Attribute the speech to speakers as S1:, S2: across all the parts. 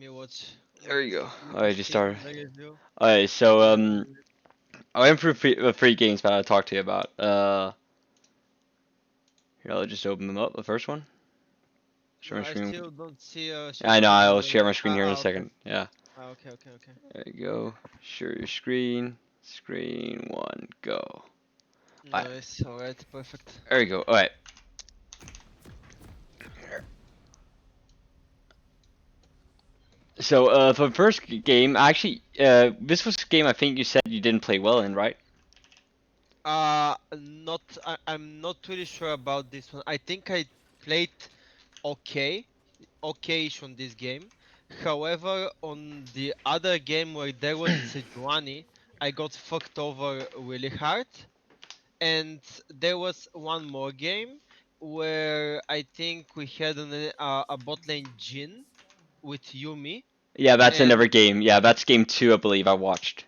S1: me watch
S2: There
S1: what
S2: you go.
S1: you
S2: Alright, just
S1: think
S2: started.
S1: on the review.
S2: Alright, so
S1: Uh,
S2: I went through three games that I'll talk to you about. Here I'll just open them up. The first one. Share
S1: no,
S2: my
S1: I
S2: screen.
S1: still don't see share
S2: I know.
S1: screen.
S2: I'll share my screen here in a
S1: Okay.
S2: second. Yeah.
S1: Okay, okay, okay.
S2: There you go. Share your screen. Screen one. Go. Alright.
S1: Nice. Alright, perfect.
S2: There you go. Alright. So for the first game, actually, this was a game I think you said you didn't play well in, right?
S1: Not. I'm not really sure about this one. I think I played okay, okayish on this game. However, on the other game where there was Sejuani, I got fucked over really hard. And there was one more game where I think we had a bot lane Jin with Yumi,
S2: Yeah, that's
S1: and
S2: another game. Yeah, that's game two, I believe I watched,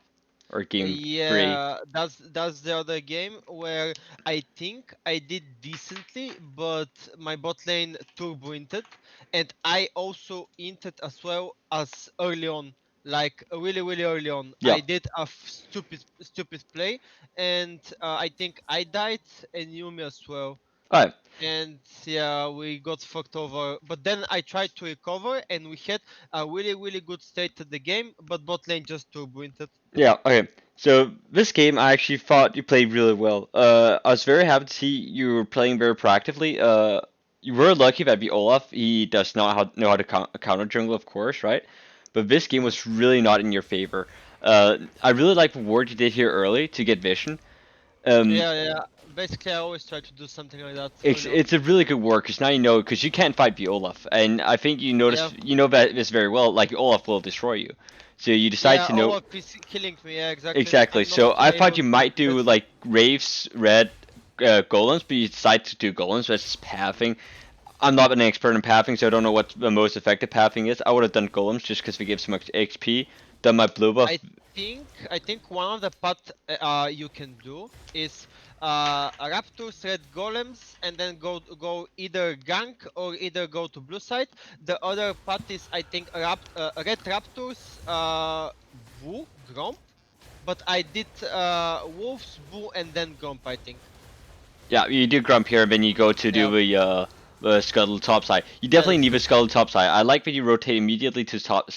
S2: or game three.
S1: yeah, that's the other game where I think I did decently, but my bot lane turbo inted, and I also inted as well as early on, like really early on.
S2: Yeah.
S1: I did a stupid play, and I think I died and Yumi as well.
S2: Alright.
S1: And yeah, we got fucked over. But then I tried to recover, and we had a really good state of the game. But bot lane just turbo inted.
S2: Yeah, okay. So this game, I actually thought you played really well. I was very happy to see you were playing very proactively. You were lucky that the Olaf, he does not know how to counter jungle, of course, right? But this game was really not in your favor. I really like the ward you did here early to get vision. Um,
S1: Yeah. Basically, I always try to do something like that
S2: it's
S1: early on.
S2: it's a really good work because now you know because you can't fight the Olaf, and I think
S1: Yeah,
S2: you know that this very well. Like Olaf will destroy you, so you decide
S1: yeah.
S2: to know.
S1: Olaf is killing me. Yeah, exactly.
S2: Exactly.
S1: I'm not
S2: So I thought
S1: able
S2: you
S1: to
S2: might do
S1: contest.
S2: like Wraiths, Red, Golems, but you decided to do Golems. That's just pathing. I'm not an expert in pathing, so I don't know what the most effective pathing is. I would have done Golems just because they give so much XP. Done my blue buff.
S1: I think one of the path you can do is Raptors, Red Golems, and then go either gank or either go to blue side. The other path is I think Red Raptors, Boo, Gromp, but I did Wolves, Boo, and then Gromp, I think.
S2: Yeah, you do Grump here, then you go to do
S1: Yeah,
S2: the Scuttle top side. You
S1: yeah,
S2: definitely need a Scuttle top side. I like that you rotate immediately to top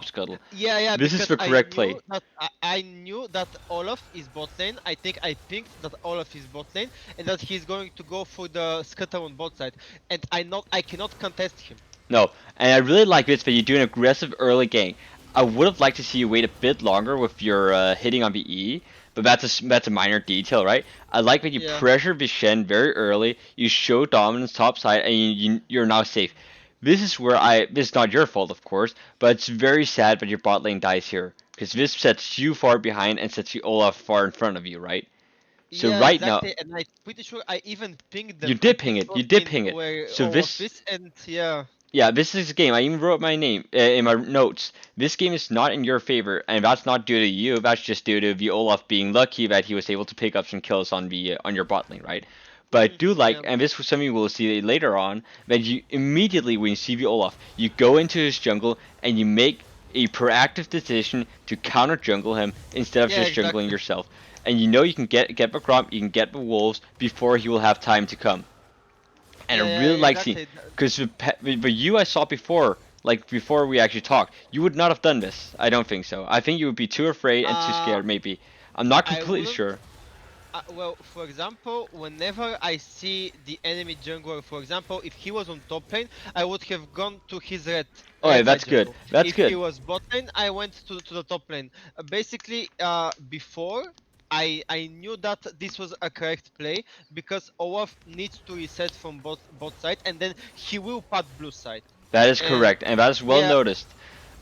S2: Scuttle.
S1: yeah,
S2: This is
S1: because
S2: the
S1: I
S2: correct
S1: knew
S2: play.
S1: that I knew that Olaf is bot lane. I think I picked that Olaf is bot lane and that he's going to go for the scutter on bot side, and I cannot contest him.
S2: No, and I really like this that you do an aggressive early game. I would have liked to see you wait a bit longer with your hitting on the E, but that's a minor detail, right? I like that you
S1: Yeah,
S2: pressure Vishen very early. You show dominance top side, and you're now safe. This is where this is not your fault, of course, but it's very sad that your bot lane dies here because this sets you far behind and sets the Olaf far in front of you, right? So
S1: yeah,
S2: right now,
S1: exactly. And I'm pretty sure I even pinged
S2: you
S1: them. I
S2: did ping
S1: pinged
S2: it. You
S1: bot
S2: did
S1: lane
S2: ping it.
S1: where
S2: So
S1: Olaf
S2: this
S1: is, and yeah,
S2: Yeah, this is a game. I even wrote my name in my notes. This game is not in your favor, and that's not due to you. That's just due to the Olaf being lucky that he was able to pick up some kills on the on your bot lane, right? But I do like,
S1: yeah,
S2: and this was something we'll see later on, that you immediately when you see the Olaf, you go into his jungle and you make a proactive decision to counter jungle him instead of
S1: yeah,
S2: just jungling
S1: exactly.
S2: yourself. And you know you can get the Gromp, you can get the wolves before he will have time to come. And I
S1: Yeah,
S2: really like seeing
S1: exactly.
S2: because the you I saw before, like before we actually talked, you would not have done this. I don't think so. I think you would be too afraid and too
S1: Uh,
S2: scared. Maybe I'm not
S1: I
S2: completely
S1: wouldn't.
S2: sure.
S1: Well, for example, whenever I see the enemy jungler, for example, if he was on top lane, I would have gone to his
S2: Oh, yeah,
S1: red side
S2: that's good.
S1: jungle.
S2: That's
S1: If he
S2: good.
S1: was bot lane, I went to the top lane. Basically, before I knew that this was a correct play because Olaf needs to reset from bot side and then he will pat blue side.
S2: That is
S1: And
S2: correct, and that is well
S1: yeah,
S2: noticed.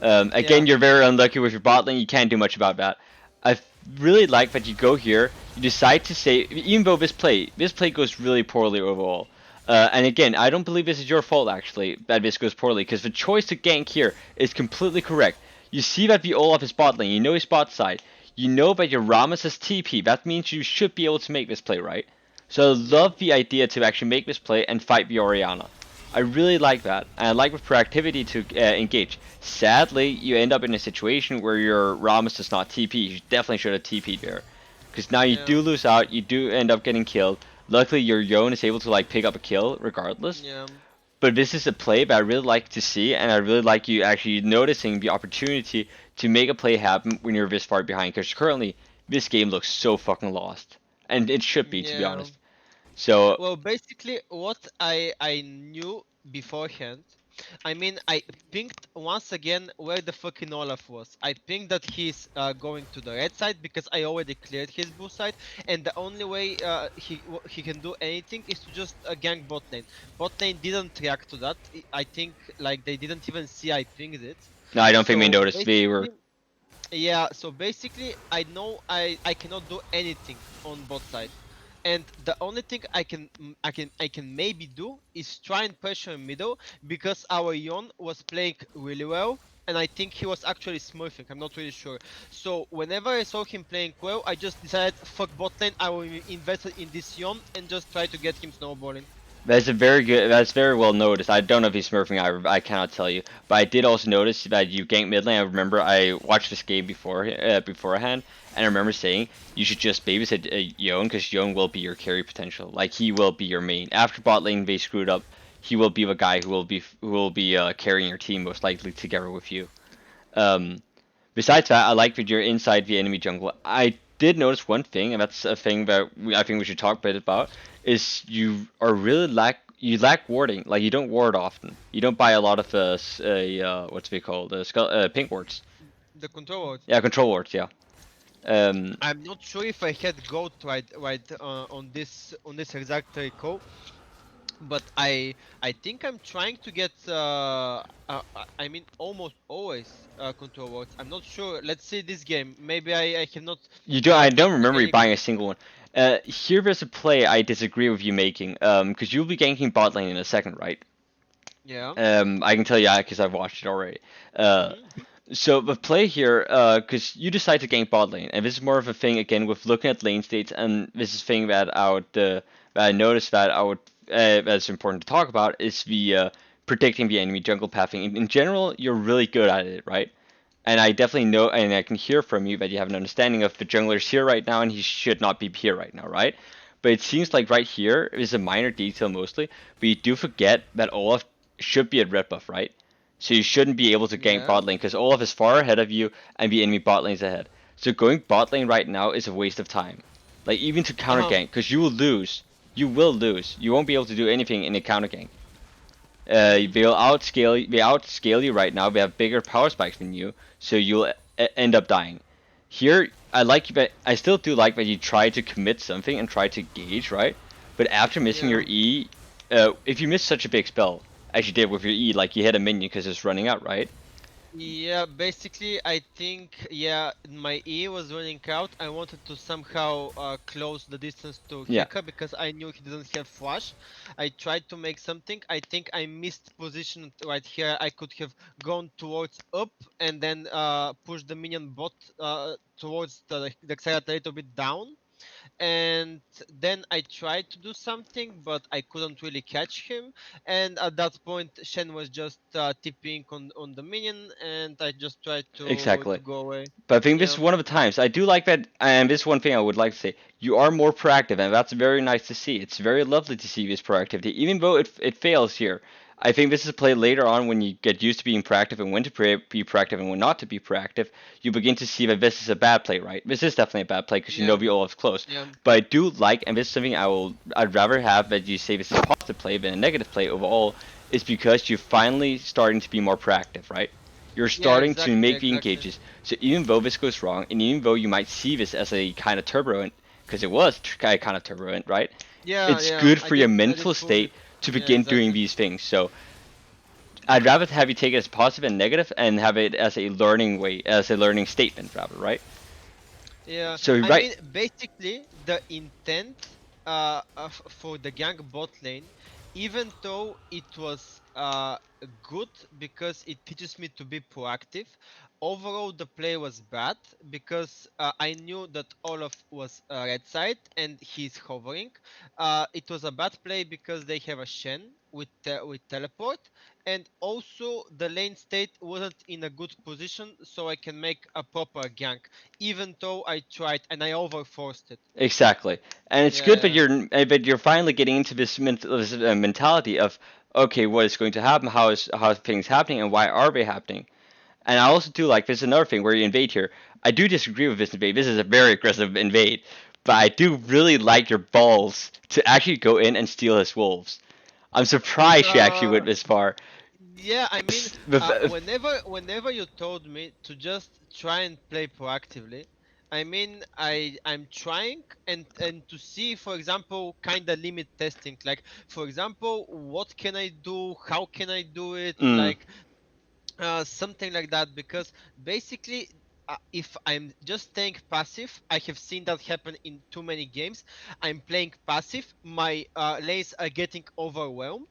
S1: yeah,
S2: Again, you're very unlucky with your bot lane. You can't do much about that. I really like that you go here. You decide to say, even though this play goes really poorly overall. And again, I don't believe this is your fault actually that this goes poorly because the choice to gank here is completely correct. You see that the Olaf is bot lane. You know his bot side. You know that your Rammus is TP. That means you should be able to make this play, right? So I
S1: yeah.
S2: love the idea to actually make this play and fight the Orianna. I really like that. And I like with proactivity to engage. Sadly, you end up in a situation where your Ramos does not TP. You definitely should have TP'd there. Because now you
S1: Yeah,
S2: do lose out, you do end up getting killed. Luckily, your Yone is able to like pick up a kill regardless.
S1: yeah,
S2: But this is a play that I really like to see, and I really like you actually noticing the opportunity to make a play happen when you're this far behind. Because currently, this game looks so fucking lost, and it should be, to be
S1: yeah.
S2: honest. So
S1: Well, basically, what I knew beforehand, I mean, I pinged once again where the fucking Olaf was. I pinged that he's going to the red side because I already cleared his blue side, and the only way he can do anything is to just gank bot lane. Bot lane didn't react to that. I think like they didn't even see I pinged it.
S2: no, I don't think we
S1: So
S2: noticed. We were.
S1: basically, yeah, so basically I know I cannot do anything on both side. And the only thing I can maybe do is try and pressure middle because our Yon was playing really well and I think he was actually smurfing, I'm not really sure. So whenever I saw him playing well, I just decided fuck bot lane, I will invest in this Yon and just try to get him snowballing.
S2: That's a very good. That's very well noticed. I don't know if he's smurfing. I cannot tell you. But I did also notice that you gank mid lane. I remember I watched this game beforehand, and I remember saying you should just babysit Yone because Yone will be your carry potential. Like he will be your main. After bot lane they screwed up, he will be the guy who will be carrying your team most likely together with you. Um, Besides that, I like that you're inside the enemy jungle. I did notice one thing, and that's a thing that I think we should talk a bit about, is you are really lack warding. Like you don't ward often. You don't buy a lot of what's they called pink wards.
S1: The control.
S2: Yeah, control wards. Yeah. Um,
S1: I'm not sure if I had goat right on this exact recall, but I think I'm trying to get I mean almost always control words. I'm not sure. Let's see this game. Maybe I have not
S2: you do. I don't
S1: picked
S2: remember you
S1: any
S2: buying
S1: good.
S2: a single one. Here there's a play I disagree with you making. Because you'll be ganking bot lane in a second, right?
S1: Yeah.
S2: I can tell you because I've watched it already. Uh,
S1: Hmm.
S2: So the play here, because you decide to gank bot lane, and this is more of a thing again with looking at lane states, and this is a thing that that I noticed that that's important to talk about is the predicting the enemy jungle pathing. In general, you're really good at it, right? And I definitely know, and I can hear from you that you have an understanding of the jungler's here right now, and he should not be here right now, right? But it seems like right here is a minor detail mostly, but you do forget that Olaf should be at red buff, right? So you shouldn't be able to gank
S1: Yeah.
S2: bot lane because Olaf is far ahead of you and the enemy bot lane's ahead. So going bot lane right now is a waste of time. Like even to counter
S1: Um.
S2: gank, because you will lose. You will lose. You won't be able to do anything in a counter gank.
S1: Hmm.
S2: They outscale you right now. They have bigger power spikes than you, so you'll end up dying. Here, I like you, but I still do like that you try to commit something and try to gauge, right? But after missing your
S1: Yeah.
S2: E, if you miss such a big spell, as you did with your E, like you hit a minion because it's running out, right?
S1: Yeah, basically, I think, yeah, my E was running out. I wanted to somehow close the distance to
S2: Yeah,
S1: Heka because I knew he didn't have flash. I tried to make something. I think I missed position right here. I could have gone towards up and then push the minion bot towards the side a little bit down, and then I tried to do something, but I couldn't really catch him. And at that point, Shen was just tipping on the minion, and I just tried to
S2: exactly.
S1: to go away.
S2: But I think this
S1: Yeah,
S2: is one of the times I do like that, and this is one thing I would like to say. You are more proactive, and that's very nice to see. It's very lovely to see this proactivity, even though it fails here. I think this is a play later on when you get used to being proactive and when to be proactive and when not to be proactive. You begin to see that this is a bad play, right? This is definitely a bad play because you know
S1: yeah,
S2: the Olaf's close.
S1: yeah,
S2: But I do like, and this is something I'd rather have that you say this is a positive play than a negative play overall, is because you're finally starting to be more proactive, right? You're
S1: yeah.
S2: starting to
S1: Exactly,
S2: make the
S1: exactly.
S2: engages. So even though this goes wrong, and even though you might see this as a kind of turbo, because it was kind of turbo, right?
S1: Yeah,
S2: It's
S1: yeah.
S2: good
S1: I
S2: for your
S1: did, I did
S2: mental
S1: push it.
S2: state to
S1: Yeah,
S2: begin doing
S1: exactly.
S2: these things. So I'd rather have you take it as positive and negative, and have it as a learning way, as a learning statement, rather, right?
S1: Yeah,
S2: So
S1: I
S2: right,
S1: mean, basically, the intent for the gang bot lane, even though it was good because it teaches me to be proactive, overall the play was bad because I knew that Olaf was red side and he's hovering. It was a bad play because they have a Shen. with teleport, and also the lane state wasn't in a good position, so I can make a proper gank, even though I tried and I overforced it.
S2: Exactly, and it's good that
S1: Yeah,
S2: you're finally getting into this mentality of okay, what is going to happen? How is things happening, and why are they happening? And I also do like this is another thing where you invade here. I do disagree with this invade. This is a very aggressive invade, but I do really like your balls to actually go in and steal his wolves. I'm surprised you actually
S1: uh,
S2: went this far.
S1: yeah. I mean, whenever you told me to just try and play proactively, I mean, I'm trying and to see, for example, kind of limit testing. Like, for example, what can I do? How can I do it?
S2: Mm.
S1: Like, something like that. Because basically, if I'm just staying passive, I have seen that happen in too many games. I'm playing passive, my lanes are getting overwhelmed,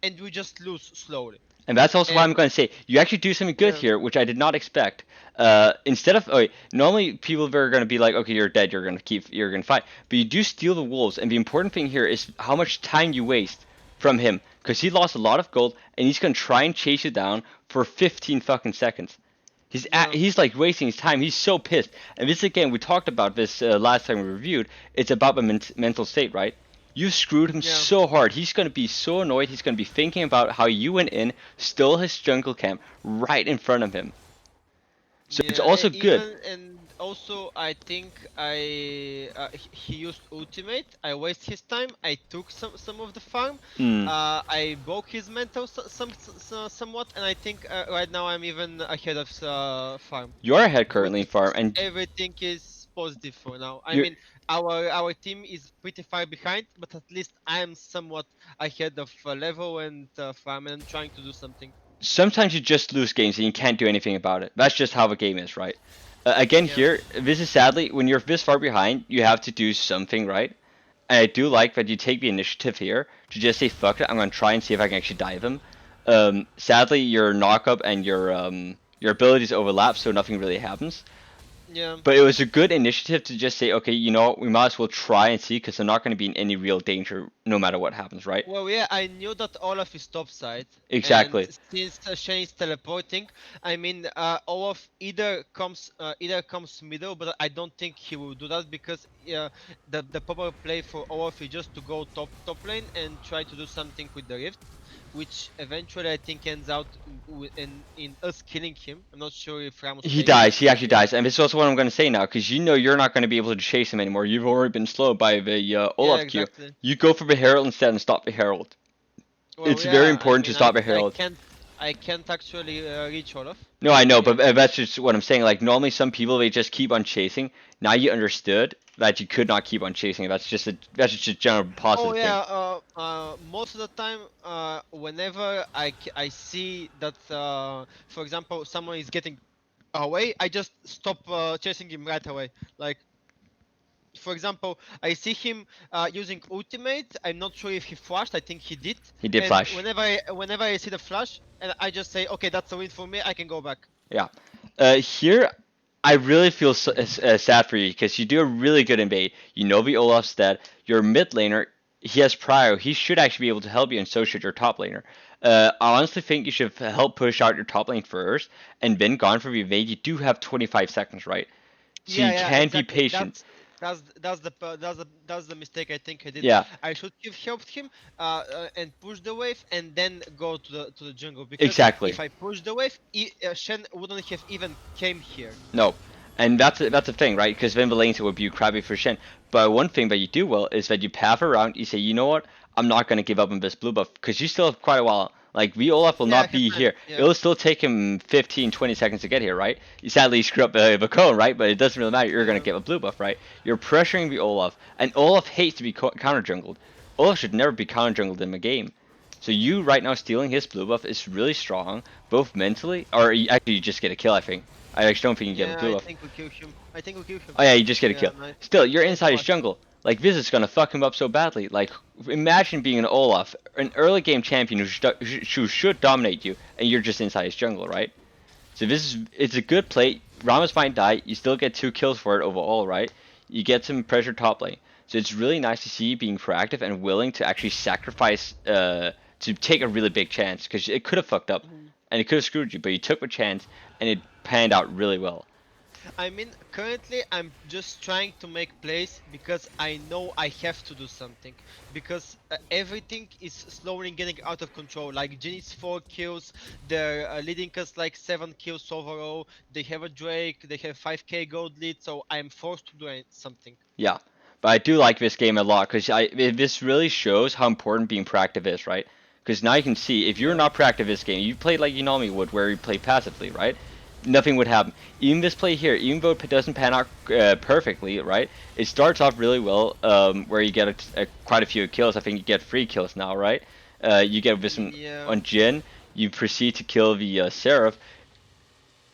S1: and we just lose slowly.
S2: And that's also why I'm
S1: And
S2: going to say you actually do something good
S1: yeah,
S2: here, which I did not expect. Instead of normally people are going to be like, okay, you're dead, you're going to fight, but you do steal the wolves, and the important thing here is how much time you waste from him, because he lost a lot of gold, and he's going to try and chase you down for 15 fucking seconds.
S1: yeah,
S2: He's like wasting his time. He's so pissed. And this again, we talked about this last time we reviewed. It's about the mental state, right? You screwed him
S1: yeah,
S2: so hard. He's gonna be so annoyed. He's gonna be thinking about how you went in, stole his jungle camp right in front of him. So it's
S1: yeah.
S2: also good.
S1: Even and also, I think he used ultimate. I waste his time. I took some of the farm.
S2: Mm.
S1: I broke his mental somewhat, and I think right now I'm even ahead of farm,
S2: You're ahead
S1: which
S2: currently in farm, and
S1: everything is positive for now. I
S2: you're
S1: mean, our team is pretty far behind, but at least I am somewhat ahead of level and farm, and I'm trying to do something.
S2: sometimes you just lose games and you can't do anything about it. That's just how the game is, right? Again,
S1: Yeah.
S2: here, this is sadly when you're this far behind, you have to do something, right? And I do like that you take the initiative here to just say fuck it. I'm gonna try and see if I can actually dive him. Sadly, your knockup and your abilities overlap, so nothing really happens.
S1: Yeah.
S2: But it was a good initiative to just say, okay, you know what, we might as well try and see because they're not going to be in any real danger no matter what happens, right?
S1: Well, yeah, I knew that Olaf is topside, and
S2: Exactly.
S1: since Shane is teleporting, I mean, Olaf either comes middle, but I don't think he will do that because the proper play for Olaf is just to go top lane and try to do something with the rift, which eventually I think ends out in us killing him. I'm not sure if Ramos
S2: He
S1: plays
S2: dies.
S1: this
S2: He actually
S1: game.
S2: dies, and this is also what I'm going to say now, because you know you're not going to be able to chase him anymore. You've already been slowed by the
S1: Yeah,
S2: Olaf Q.
S1: exactly.
S2: You go for the Herald instead and stop the Herald.
S1: Well,
S2: It's very
S1: yeah, I
S2: important to
S1: mean,
S2: stop a
S1: I
S2: Herald.
S1: can't actually reach Olaf.
S2: No, I know,
S1: Yeah.
S2: but that's just what I'm saying. Like normally, some people they just keep on chasing. Now you understood that you could not keep on chasing. That's just a general
S1: Oh
S2: positive thing.
S1: yeah. Most of the time, whenever I see that, for example, someone is getting away, I just stop chasing him right away. Like, for example, I see him using ultimate. I'm not sure if he flashed. I think he did.
S2: He did
S1: And
S2: flash.
S1: whenever I see the flash, and I just say, okay, that's a win for me. I can go back.
S2: Yeah. Here, I really feel sad for you because you do a really good invade. You know the Olaf's dead. Your mid laner, he has prio. He should actually be able to help you, and so should your top laner. I honestly think you should help push out your top lane first, and then gone for the invade. You do have 25 seconds, right? So
S1: Yeah,
S2: you
S1: yeah,
S2: can be
S1: exactly.
S2: patient.
S1: That's the mistake I think I did.
S2: Yeah,
S1: I should have helped him and push the wave and then go to the jungle, because
S2: exactly.
S1: if I push the wave, Shen wouldn't have even came here.
S2: No, and that's the thing, right? Because then Valencia would be crappy for Shen. But one thing that you do well is that you path around. You say, you know what? I'm not gonna give up on this blue buff because you still have quite a while. Like V Olaf will
S1: Yeah, I
S2: not
S1: have
S2: be
S1: time.
S2: here.
S1: Yeah,
S2: It'll still take him 15, 20 seconds to get here, right? You sadly screw up the cone, right? But it doesn't really matter. You're gonna
S1: yeah,
S2: get a blue buff, right? You're pressuring the Olaf, and Olaf hates to be counter jungled. Olaf should never be counter jungled in the game. So you right now stealing his blue buff is really strong, both mentally, or actually you just get a kill. I think. I actually don't think you get a
S1: yeah.
S2: blue
S1: I
S2: buff.
S1: think we kill him. I think we kill him.
S2: Oh yeah, you just get a
S1: Yeah,
S2: kill.
S1: nice,
S2: Still, you're
S1: nice
S2: inside his
S1: flash.
S2: jungle. Like this is gonna fuck him up so badly. Like imagine being an Olaf, an early game champion who should dominate you, and you're just inside his jungle, right? So it's a good play. Ramos might die. You still get 2 kills for it overall, right? You get some pressure top lane. So it's really nice to see you being proactive and willing to actually sacrifice to take a really big chance because it could have fucked up
S1: Mhm.
S2: and it could have screwed you, but you took a chance and it panned out really well.
S1: I mean, currently I'm just trying to make plays because I know I have to do something. Because everything is slowly getting out of control. Like Jinny's 4 kills, they're leading us like 7 kills overall. They have a Drake, they have 5k gold lead, so I'm forced to do something.
S2: Yeah, but I do like this game a lot because this really shows how important being proactive is, right? Because now you can see if you're
S1: Yeah.
S2: not proactive this game, you played like Yanami would, where you play passively, right? Nothing would happen. Even this play here, even though it doesn't pan out perfectly, right? It starts off really well, where you get quite a few kills. I think you get 3 kills now, right? You get this one
S1: Yeah.
S2: on Jin. You proceed to kill the Seraph.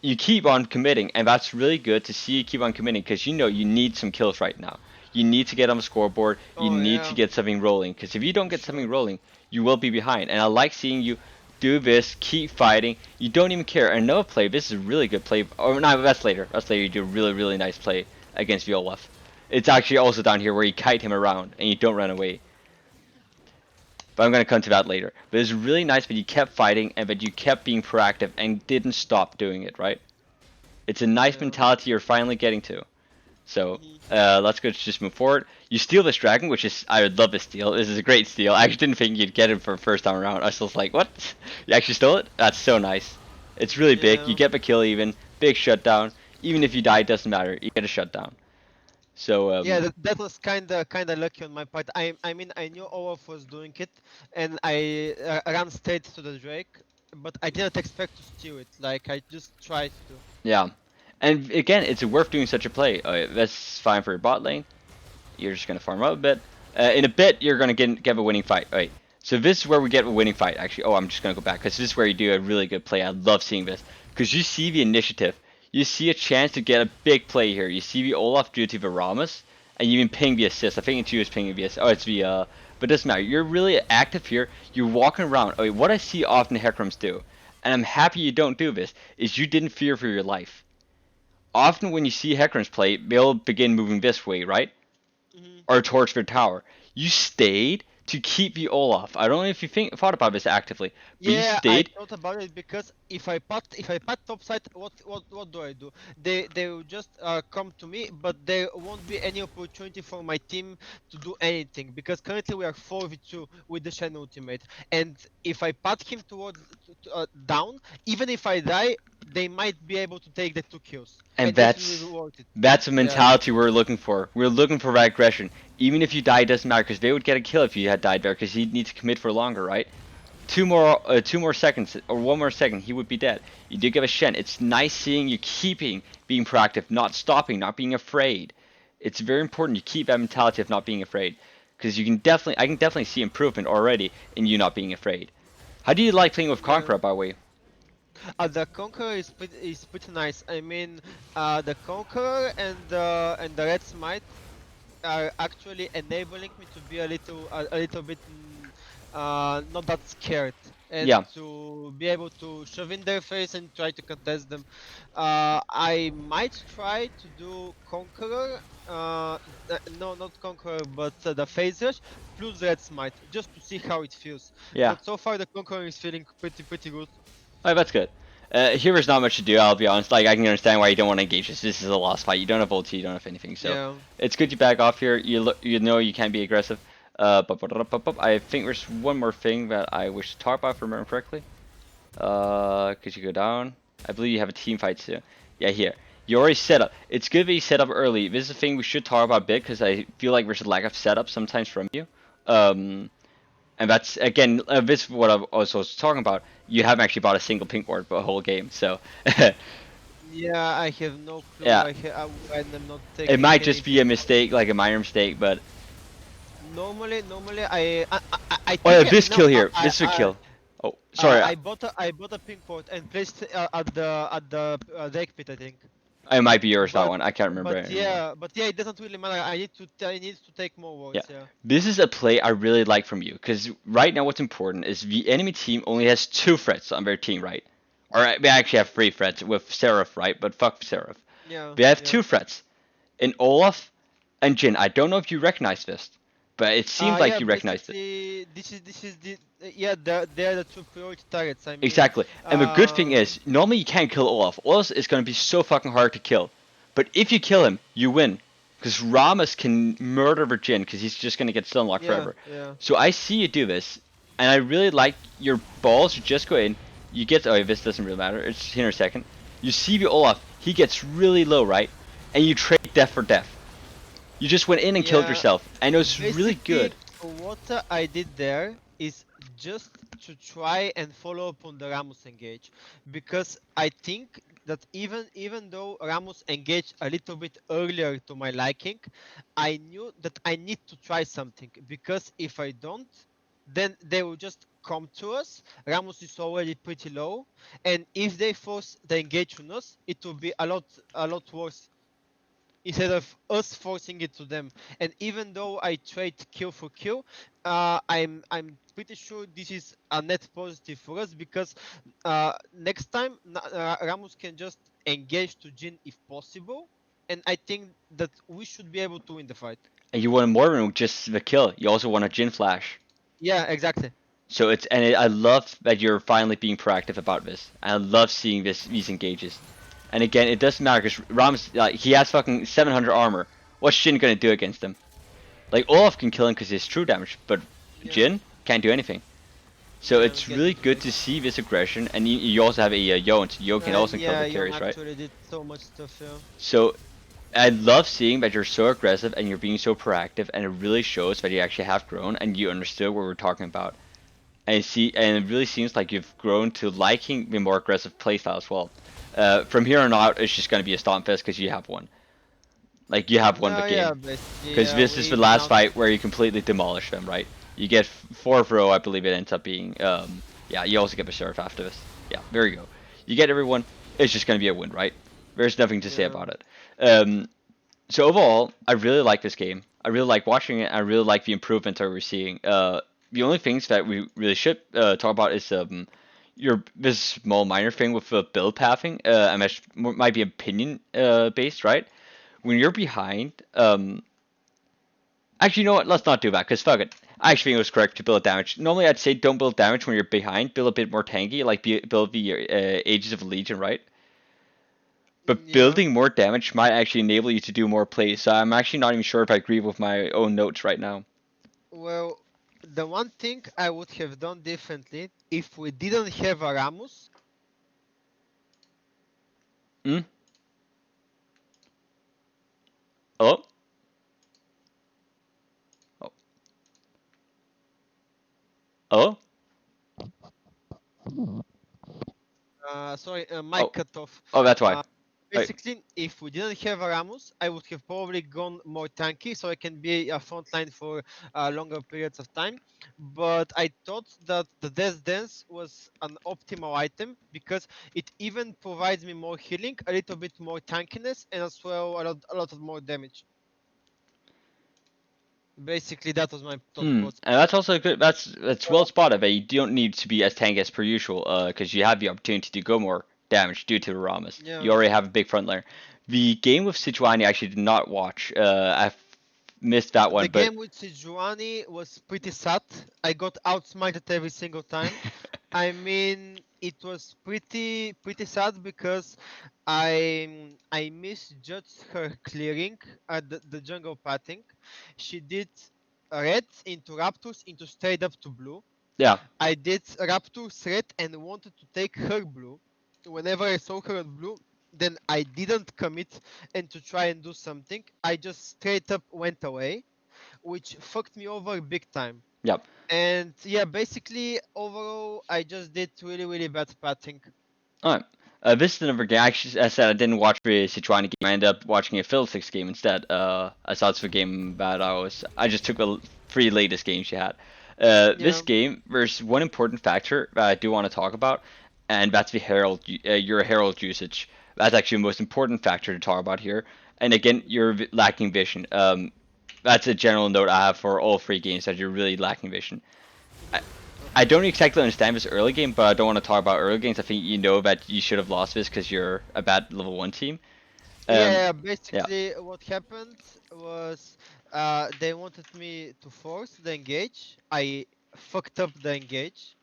S2: You keep on committing, and that's really good to see you keep on committing because you know you need some kills right now. You need to get on the scoreboard. You
S1: Oh
S2: need to
S1: yeah,
S2: get something rolling because if you don't
S1: for
S2: get something
S1: sure.
S2: rolling, you will be behind. And I like seeing you do this, keep fighting. You don't even care. Another play. This is a really good play. Oh no, that's later. That's later. You do a really nice play against Violef. It's actually also down here where you kite him around and you don't run away. But I'm gonna come to that later. But it's really nice that you kept fighting and that you kept being proactive and didn't stop doing it. Right? It's a nice
S1: Yeah.
S2: mentality you're finally getting to. So
S1: Mhm.
S2: let's go just move forward. You steal this dragon, which is I would love this steal. This is a great steal. I actually didn't think you'd get it for first time around. I was just like, what? You actually stole it? That's so nice. It's really big. You
S1: Yeah.
S2: get the kill even. Big shutdown. Even if you die, it doesn't matter. You get a shutdown. So
S1: Yeah, that was kinda lucky on my part. I mean I knew Olaf was doing it, and I ran straight to the Drake, but I didn't expect to steal it. Like I just tried to.
S2: yeah. And again, it's worth doing such a play. That's fine for your bot lane. You're just gonna farm up a bit. In a bit, you're gonna get a winning fight. All right. So this is where we get a winning fight. Actually, oh, I'm just gonna go back because this is where you do a really good play. I love seeing this because you see the initiative. You see a chance to get a big play here. You see the Olaf do to the Ramus, and you even ping the assist. I think it's you is pinging the assist. Oh, it's the but it doesn't matter. You're really active here. You're walking around. Okay, what I see often Hecarim's do, and I'm happy you don't do this, is you didn't fear for your life. Often when you see Hecarim's play, they'll begin moving this way, right?
S1: Mhm.
S2: Or towards their tower. You stayed to keep the Olaf. I don't know if you thought about this actively, but you
S1: Yeah, I
S2: stayed.
S1: thought about it because if I pat topside, what do I do? They will just come to me, but there won't be any opportunity for my team to do anything because currently we are 4v2 with the Shen ultimate, and if I pat him towards down, even if I die, they might be able to take the 2 kills,
S2: And
S1: and this will be
S2: that's
S1: worth it.
S2: that's a
S1: Yeah.
S2: mentality we're looking for. We're looking for that aggression. Even if you die, it doesn't matter because they would get a kill if you had died there because he'd need to commit for longer, right? Two more seconds or 1 more second, he would be dead. You did give a Shen. It's nice seeing you keeping being proactive, not stopping, not being afraid. It's very important you keep that mentality of not being afraid because I can definitely see improvement already in you not being afraid. How do you like playing with
S1: Yeah.
S2: Conqueror, by the way?
S1: The Conqueror is pretty nice. I mean, the Conqueror and the Red Smite are actually enabling me to be a little bit not that scared and
S2: Yeah,
S1: to be able to shove in their face and try to contest them. I might try to do Conqueror. No, not Conqueror, but the Phase Rush plus Red Smite, just to see how it feels.
S2: yeah.
S1: But so far, the Conqueror is feeling pretty good.
S2: Oh, that's good. Here is not much to do. I'll be honest. Like I can understand why you don't want to engage this. This is a lost fight. You don't have ulti. You don't have anything. So
S1: Yeah.
S2: it's good you back off here. You know you can't be aggressive. I think there's one more thing that I wish to talk about, if I remember correctly. Could you go down? I believe you have a team fight too. Yeah, here. You already set up. It's good that you set up early. This is a thing we should talk about a bit because I feel like there's a lack of setup sometimes from you. Um, and that's again, this is what I also was talking about. You haven't actually bought a single pink ward the whole game, so
S1: Yeah, I have no clue.
S2: yeah,
S1: I'm not
S2: it
S1: taking
S2: might
S1: any
S2: just be a
S1: pink ward.
S2: mistake, like a minor mistake. But
S1: Normally, I
S2: oh yeah,
S1: think
S2: this
S1: no,
S2: kill here, this would kill. Oh, sorry,
S1: I bought a pink ward and placed at the Drake pit, I think.
S2: it might be yours that
S1: But
S2: one. I can't remember
S1: but
S2: it anymore.
S1: yeah, but yeah, it doesn't really matter. I need to take more
S2: Yeah,
S1: wards. Yeah.
S2: this is a play I really like from you because right now what's important is the enemy team only has 2 threats on their team, right? Or they actually have 3 threats with Seraph, right? But fuck Seraph.
S1: Yeah.
S2: They have
S1: Yeah.
S2: 2 threats in Olaf and Jin. I don't know if you recognize this. but it seemed like
S1: Yeah,
S2: you recognized it.
S1: basically, this is the yeah, they're the two priority targets. I mean,
S2: Exactly. And the good thing
S1: uh,
S2: is, normally you can't kill Olaf. Olaf is going to be so fucking hard to kill. But if you kill him, you win. Because Ramos can murder Virgin because he's just going to get stunlocked
S1: yeah,
S2: forever.
S1: yeah,
S2: So I see you do this, and I really like your balls. You just go in. You get. Oh, this doesn't really matter. It's here in a second. You see the Olaf. He gets really low, right? And you trade death for death. You just went in and killed
S1: yeah.
S2: yourself. And it was really
S1: Basically,
S2: good.
S1: what I did there is just to try and follow up on the Ramos engage, because I think that even though Ramos engaged a little bit earlier to my liking, I knew that I need to try something, because if I don't, then they will just come to us. Ramos is already pretty low, and if they force the engage on us, it will be a lot worse instead of us forcing it to them. And even though I trade kill for kill, I'm pretty sure this is a net positive for us, because next time Ramos can just engage to Jin if possible, and I think that we should be able to win the fight.
S2: And you want more than just the kill. You also want a Jin Flash.
S1: Yeah, exactly.
S2: So I love that you're finally being proactive about this. I love seeing these engages. And again, it doesn't matter because Rams he has fucking 700 armor. What's Jin gonna do against him? Like Olaf can kill him because he's true damage, but
S1: Yeah,
S2: Jin can't do anything. So
S1: yeah,
S2: it's
S1: get the
S2: really good
S1: point.
S2: to see this aggression, and you also have a Yo, and Yo can
S1: And
S2: also kill
S1: yeah,
S2: the
S1: Young
S2: carries, right?
S1: actually did so much stuff. Yeah.
S2: So I love seeing that you're so aggressive and you're being so proactive, and it really shows that you actually have grown and you understood what we're talking about. And it really seems like you've grown to liking the more aggressive playstyle as well. From here on out, it's just gonna be a stomp fest because you have one. Like you have won the
S1: Yeah, yeah,
S2: game.
S1: basically,
S2: Because
S1: yeah,
S2: this is
S1: we
S2: the
S1: win
S2: last
S1: out.
S2: fight where you completely demolish them, right? You get 4-0, I believe it ends up being. Yeah, you also get the sheriff after this. Yeah, there you go. You get everyone. It's just gonna be a win, right? There's nothing to say
S1: Yeah.
S2: about it. Um, so overall, I really like this game. I really like watching it. I really like the improvements that we're seeing. The only things that we really should talk about is your this small minor thing with build pathing. And that might be opinion based, right? When you're behind, actually, you know what? Let's not do that because fuck it. I actually think it was correct to build damage. Normally, I'd say don't build damage when you're behind. Build a bit more tanky, like build the Ages of Legion, right? But
S1: Yeah.
S2: building more damage might actually enable you to do more plays. So I'm actually not even sure if I agree with my own notes right now.
S1: Well, the one thing I would have done differently if we didn't have a Ramos.
S2: Hmm? Hello? Oh. Hello?
S1: Sorry, mic
S2: Oh.
S1: cut off.
S2: Oh, that's why.
S1: Uh,
S2: Wait.
S1: Basically, if we didn't have a Ramos, I would have probably gone more tanky, so I can be a front line for longer periods of time. But I thought that the Death Dance was an optimal item, because it even provides me more healing, a little bit more tankiness, and as well a lot of more damage. Basically, that was my thought
S2: Hmm.
S1: process.
S2: And that's also good. That's well spotted. That you don't need to be as tanky as per usual, because you have the opportunity to go more damage due to the Ramas.
S1: Yeah.
S2: You already have a big front laner. The game with Sijuani I actually did not watch. I missed that
S1: The
S2: one, but
S1: game with Sejuani was pretty sad. I got outsmarted every single time. I mean, it was pretty sad, because I misjudged her clearing at the jungle pathing. She did red into Raptors into straight up to blue.
S2: yeah.
S1: I did Raptors red and wanted to take her blue. Whenever I saw her on blue, then I didn't commit and to try and do something. I just straight up went away, which fucked me over big time.
S2: Yep.
S1: And yeah, basically overall, I just did really bad patting.
S2: Alright. This is another game. Actually, I said I didn't watch the Sichuan game. I ended up watching a Phil6 game instead. I saw it's a game that I just took the three latest games she had. This
S1: Yeah.
S2: game, there's one important factor that I do want to talk about, and that's the herald. Your herald usage. That's actually the most important factor to talk about here. And again, you're lacking vision. That's a general note I have for all three games that you're really lacking vision. I
S1: Okay.
S2: don't exactly understand this early game, but I don't want to talk about early games. I think you know that you should have lost this because you're a bad level 1 team.
S1: Yeah,
S2: Um,
S1: yeah,
S2: yeah,
S1: basically what happened was, They wanted me to force the engage. I fucked up the engage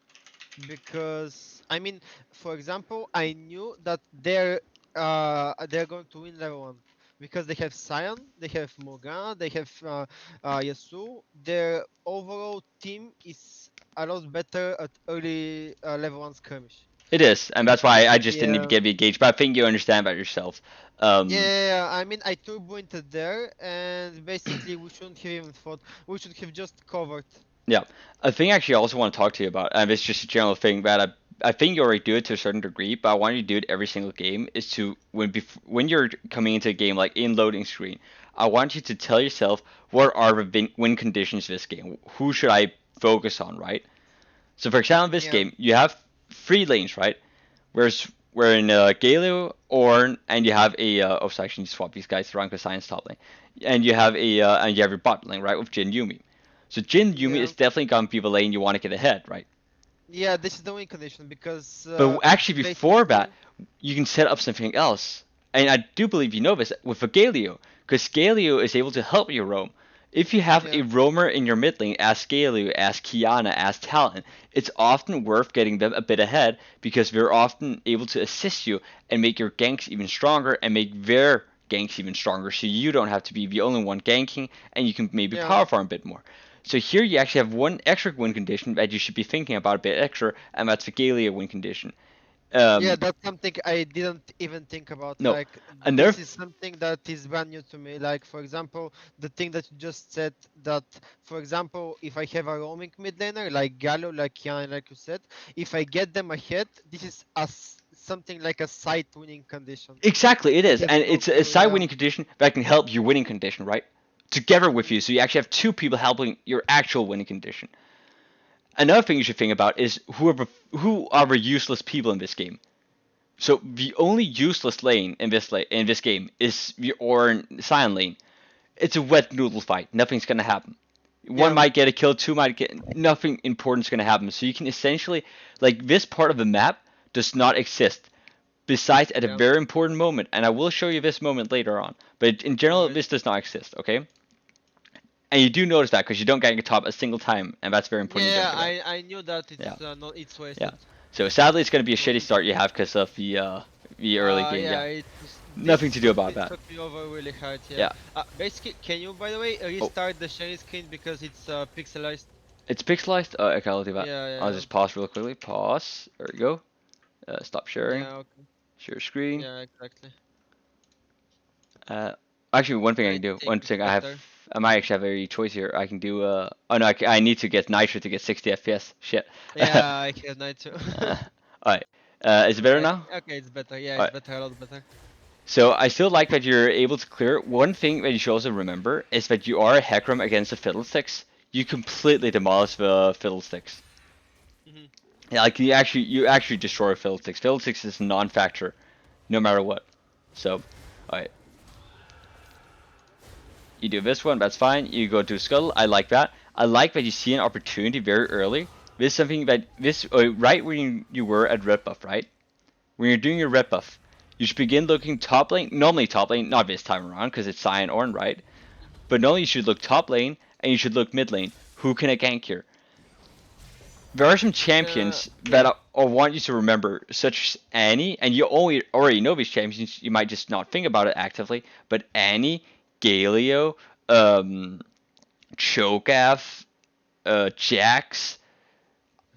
S1: because I mean, for example, I knew that they're going to win level one because they have Sion, they have Morgana, they have Yasuo. Their overall team is a lot better at early level one skirmish.
S2: It is, and that's why I just didn't even
S1: Yeah.
S2: get engaged. But I think you understand about yourself. Um,
S1: Yeah, I mean, I turbo entered there, and basically we shouldn't have even fought. We should have just covered.
S2: Yeah, a thing actually I also want to talk to you about, and it's just a general thing that I think you already do it to a certain degree, but I want you to do it every single game. Is to when you're coming into a game like in loading screen, I want you to tell yourself what are the win conditions this game. Who should I focus on, right? So for example, this
S1: Yeah,
S2: game you have three lanes, right? Whereas we're in Galio, Ornn, and you have a oh, sorry, I should swap these guys around because Science top lane, and you have your bot lane, right, with Jin Yumi. So Jin Yumi
S1: yeah,
S2: is definitely gonna be the lane you want to get ahead, right?
S1: yeah. This is the win condition because
S2: But actually before that,
S1: basically,
S2: you can set up something else. And I do believe you know this with a Galio, because Galio is able to help you roam. If you have a
S1: yeah,
S2: roamer in your mid lane as Galio, as Kiana, as Talon, it's often worth getting them a bit ahead because they're often able to assist you and make your ganks even stronger and make their ganks even stronger so you don't have to be the only one ganking and you can maybe
S1: yeah,
S2: power farm a bit more. So here you actually have one extra win condition that you should be thinking about a bit extra, and that's the Galio win condition.
S1: yeah.
S2: Um,
S1: That's something I didn't even think about.
S2: no,
S1: Like,
S2: another
S1: this is something that is brand new to me. Like, for example, the thing that you just said that, for example, if I have a roaming mid laner like Gallo, like Yanni, like you said, if I get them ahead, this is something like a side winning condition.
S2: exactly it
S1: I
S2: is,
S1: have
S2: and
S1: no
S2: it's a
S1: clue.
S2: side
S1: Yeah.
S2: winning condition that can help your winning condition, right? Together with
S1: Mhm.
S2: you, so you actually have two people helping your actual winning condition. Another thing you should think about is who are the useless people in this game. So the only useless lane in this game is the Ornn Cyan lane. It's a wet noodle fight. Nothing's gonna happen. One
S1: Yeah.
S2: might get a kill, two might get nothing important's gonna happen. So you can essentially like this part of the map does not exist. Besides at a
S1: Yeah.
S2: very important moment, and I will show you this moment later on. But in general,
S1: Alright.
S2: this does not exist. Okay, and you do notice that because you don't get a top a single time, and that's very important. You don't
S1: Yeah,
S2: get that.
S1: I knew that
S2: Yeah,
S1: it's
S2: yeah.
S1: wasted.
S2: So sadly, it's gonna be a shitty
S1: Wasted.
S2: start you have because of the early game.
S1: Yeah,
S2: Yeah,
S1: this
S2: nothing to do about
S1: it
S2: that.
S1: fucked me over really hard. Yeah.
S2: Yeah.
S1: Basically, can you by the way
S2: Oh,
S1: restart the sharing screen because it's pixelized?
S2: it's pixelized. Okay, I'll do that.
S1: Yeah,
S2: I'll
S1: yeah,
S2: just pause real quickly. Pause. There we go. Stop sharing.
S1: yeah. Okay.
S2: Share screen.
S1: Yeah, exactly.
S2: Uh, actually, one thing I
S1: I
S2: can do.
S1: think
S2: One
S1: it's
S2: thing I have.
S1: better.
S2: I might actually have a choice here. I can do. Oh no, I need to get Nitro to get 60 FPS. Shit.
S1: Yeah, I can night too.
S2: Alright. Is it better now?
S1: Okay, it's better. Yeah, it's
S2: Alright.
S1: better, a lot better.
S2: So I still like that you're able to clear. One thing that you should also remember is that you are a Hecarim against the Fiddlesticks. You completely demolish the Fiddlesticks.
S1: Hmm.
S2: Yeah, like you actually destroy Fiddlesticks. Fiddlesticks is a non-factor, no matter what. So, alright. You do this one, that's fine. You go to Scuttle, I like that. I like that you see an opportunity very early. This is something that right when you were at red buff, right? When you're doing your red buff, you should begin looking top lane. Normally top lane, not this time around because it's Cyan Ornn, right? But normally you should look top lane and you should look mid lane. Who can I gank here? There are some champions that
S1: Yeah.
S2: I want you to remember, such as Annie, and you already know these champions. You might just not think about it actively, but Annie, Galio, um, Cho'Gath, Jax,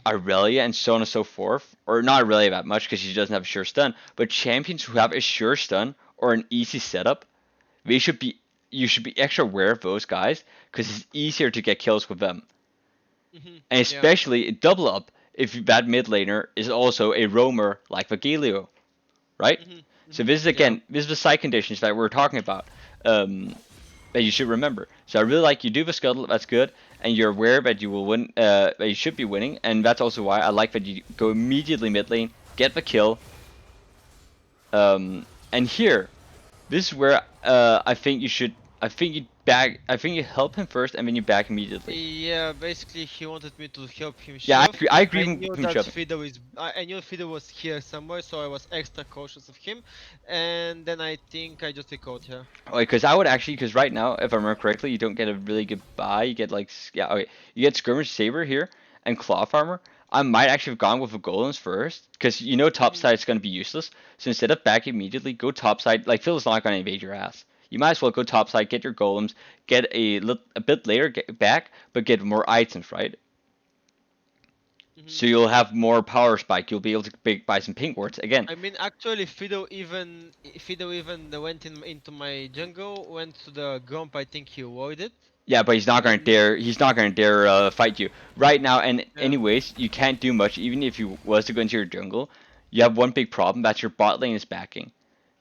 S2: Irelia, and so on and so forth. Or not Irelia that much because she doesn't have a sure stun, but champions who have a sure stun or an easy setup, they should be you should be extra aware of those guys because it's easier to get kills with them.
S1: Hmm.
S2: And
S1: Yeah.
S2: especially double up if that mid laner is also a roamer like Vigilio, right?
S1: Hmm.
S2: So
S1: Hmm.
S2: this is
S1: Yeah.
S2: again, this is the side conditions that we're talking about that you should remember. So I really like you do the scuttle, that's good, and you're aware that you will win, that you should be winning, and that's also why I like that you go immediately mid lane, get the kill, and here, this is where I think you should, I think you back. I think you help him first, and then you back immediately.
S1: Yeah, basically he wanted me to help him
S2: Yeah,
S1: shove.
S2: I agree
S1: I
S2: with
S1: knew
S2: him
S1: that
S2: shoving.
S1: Fido is. I knew Fido was here somewhere, so I was extra cautious of him. And then I think I just recalled here.
S2: Like, because I would actually, because right now, if I remember correctly, you don't get a really good buy. You get like, yeah, okay, you get skirmish saber here and claw farmer. I might actually have gone with the golems first, because you know top
S1: Mhm.
S2: side is going to be useless. So instead of back immediately, go top side. Like Phil's not going to invade your ass. You might as well go top side, get your golems, get a bit later get back, but get more items, right?
S1: Mhm.
S2: So you'll have more power spike. You'll be able to buy some pink wards again.
S1: I mean, actually, Fido even went into my jungle, went to the Grump. I think he avoided,
S2: Yeah, but he's not gonna
S1: and
S2: dare. He's not gonna dare fight you right now. And
S1: yeah,
S2: anyways, you can't do much. Even if you was to go into your jungle, you have one big problem. That's your bot lane is backing.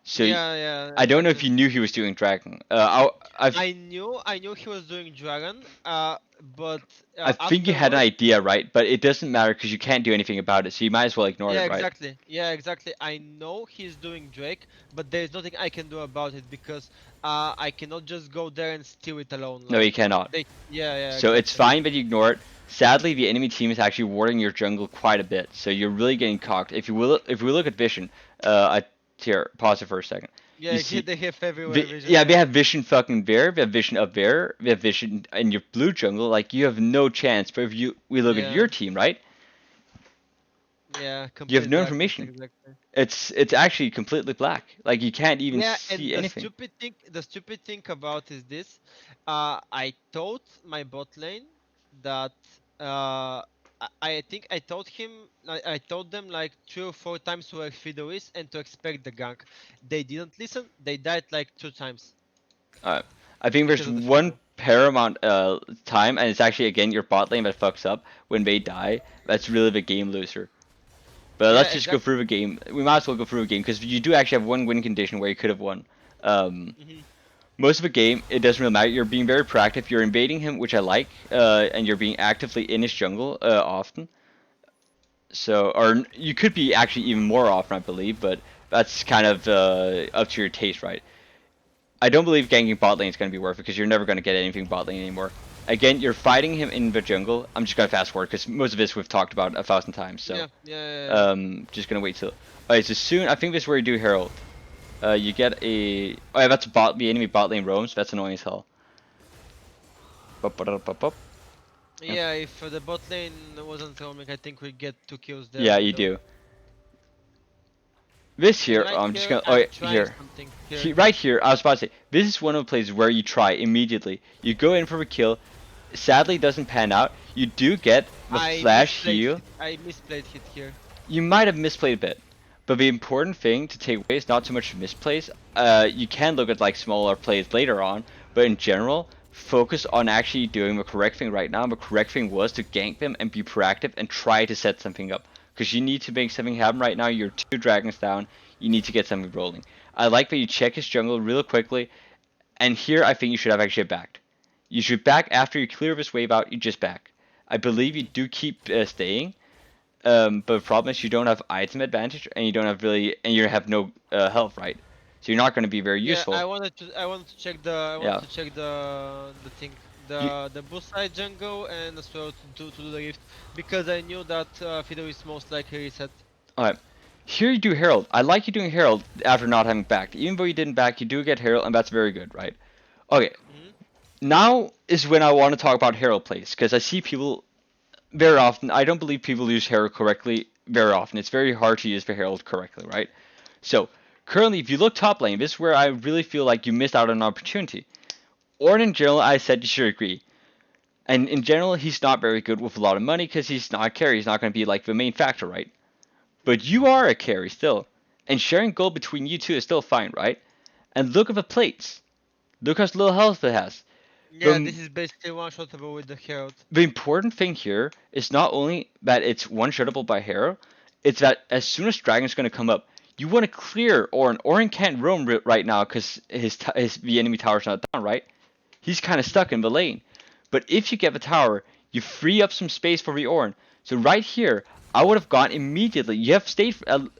S2: So
S1: yeah, yeah,
S2: I don't know if
S1: exactly.
S2: you knew he was doing dragon.
S1: I knew he was doing dragon. But
S2: I think you had an
S1: afterwards.
S2: idea, right? But it doesn't matter because you can't do anything about it. So you might as well ignore
S1: Yeah,
S2: it, right?
S1: exactly. Yeah, exactly. I know he's doing Drake, but there's nothing I can do about it because I cannot just go there and steal it alone.
S2: No, you
S1: Like
S2: cannot.
S1: they. Yeah, yeah,
S2: So it's
S1: exactly.
S2: fine, but you ignore it. Sadly, the enemy team is actually warding your jungle quite a bit, so you're really getting cocked. If we look at vision, I here pause it for a second. You
S1: Yeah,
S2: see,
S1: they have everywhere vision.
S2: yeah, they
S1: Yeah.
S2: have vision fucking there, they have vision up there, they have vision in your blue jungle. Like you have no chance. But if we look at
S1: Yeah.
S2: your team, right?
S1: Yeah.
S2: You have
S1: Complete
S2: no
S1: darkness.
S2: information.
S1: Exactly.
S2: It's actually completely black. Like you can't even
S1: Yeah,
S2: see
S1: and
S2: anything.
S1: the stupid thing about is this. I told my bot lane that I think I told him I told them like 3 or 4 times where Fido is and to expect the gank. They didn't listen. They died like 2 times
S2: Uh, I think there's
S1: because of the
S2: one
S1: Fido.
S2: paramount time, and it's actually again your bot lane that fucks up when they die. That's really the game loser. But
S1: Yeah,
S2: let's just go through
S1: exactly.
S2: the game. We might as well go through the game because you do actually have one win condition where you could have won. Um,
S1: Hmm.
S2: Most of the game, it doesn't really matter. You're being very proactive. You're invading him, which I like, and you're being actively in his jungle often. So, or you could be actually even more often, I believe, but that's kind of up to your taste, right? I don't believe ganking bot lane is going to be worth it because you're never going to get anything bot lane anymore. Again, you're fighting him in the jungle. I'm just going to fast forward because most of this we've talked about 1,000 times. So,
S1: Yeah, yeah, yeah, yeah.
S2: just going to wait till. Alright, so soon, I think this is where you do Herald. You get a. Oh yeah, that's the enemy bot lane roams. That's annoying as hell. Bup, bup, bup, bup. Yep.
S1: Yeah, if the bot lane wasn't roaming, I think we get 2 kills there
S2: Yeah,
S1: on
S2: you
S1: Fido.
S2: do. This
S1: And
S2: here,
S1: right
S2: I'm just
S1: here,
S2: gonna. Oh,
S1: I'm
S2: yeah,
S1: trying
S2: here.
S1: something here.
S2: Right here, I was about to say, this is one of the places where you try immediately. You go in for a kill. Sadly, it doesn't pan out. You do get the flash heal.
S1: I misplayed hit here.
S2: You might have misplayed a bit, but the important thing to take away is not so much misplays. You can look at like smaller plays later on, but in general, focus on actually doing the correct thing right now. The correct thing was to gank them and be proactive and try to set something up. Because you need to make something happen right now. You're 2 dragons down. You need to get something rolling. I like that you check his jungle real quickly, and here I think you should have actually backed. You should back after you clear this wave out. You just back. I believe you
S1: Mhm.
S2: do keep staying, but the problem is you don't have item advantage, and you don't have really, and you have no health, right? So you're not going to be very
S1: Yeah,
S2: useful.
S1: I wanted to check I wanted
S2: Yeah.
S1: to check the thing,
S2: You,
S1: the boost side jungle and as well to do the rift because I knew that Fido is most likely reset.
S2: Alright. Here you do Herald. I like you doing Herald after not having backed. Even though you didn't back, you do get Herald, and that's very good, right? Okay.
S1: Hmm.
S2: Now is when I want to talk about Herald plays, because I see people very often. I don't believe people use Herald correctly very often. It's very hard to use the Herald correctly, right? So, currently, if you look top lane, this is where I really feel like you missed out on an opportunity. Or in general, I said you should agree. And in general, he's not very good with a lot of money because he's not a carry. He's not going to be like the main factor, right? But you are a carry still. And sharing gold between you two is still fine, right? And look at the plates. Look how little health it has.
S1: Yeah,
S2: The,
S1: this is basically one shotable with the Herald.
S2: the important thing here is not only that it's one-shottable by Hero, it's that as soon as Dragon's going to come up, you want to clear Orin. Orin can't roam right now because the enemy tower's not down, right? He's kind of stuck in the lane. But if you get the tower, you free up some space for the Ornn. So right here, I would have gone immediately. You have stayed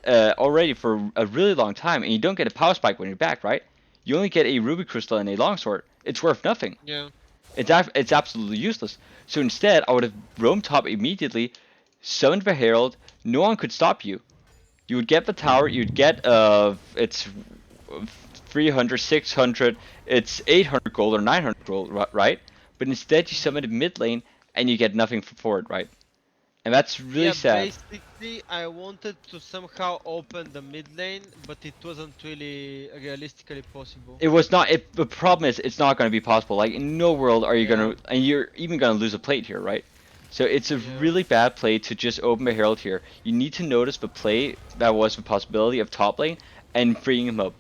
S2: already for a really long time, and you don't get a power spike when you're back, right? You only get a ruby crystal and a longsword It's worth nothing.
S1: Yeah.
S2: It's absolutely useless. So instead, I would have roamed top immediately, summoned the Herald. No one could stop you. You would get the tower. You'd get it's 300, 600, it's 800 gold or 900 gold, right? But instead, you summon
S1: Mhm.
S2: it mid lane and you get nothing for it, right? And that's really
S1: Yeah,
S2: sad.
S1: basically, I wanted to somehow open the mid lane, but it wasn't really realistically possible.
S2: It was not. The problem is, it's not going to be possible. Like in no world are you
S1: Yeah,
S2: going to, and you're even going to lose a plate here, right? So it's a
S1: yeah,
S2: really bad play to just open a herald here. You need to notice the play that was the possibility of top lane and freeing him up.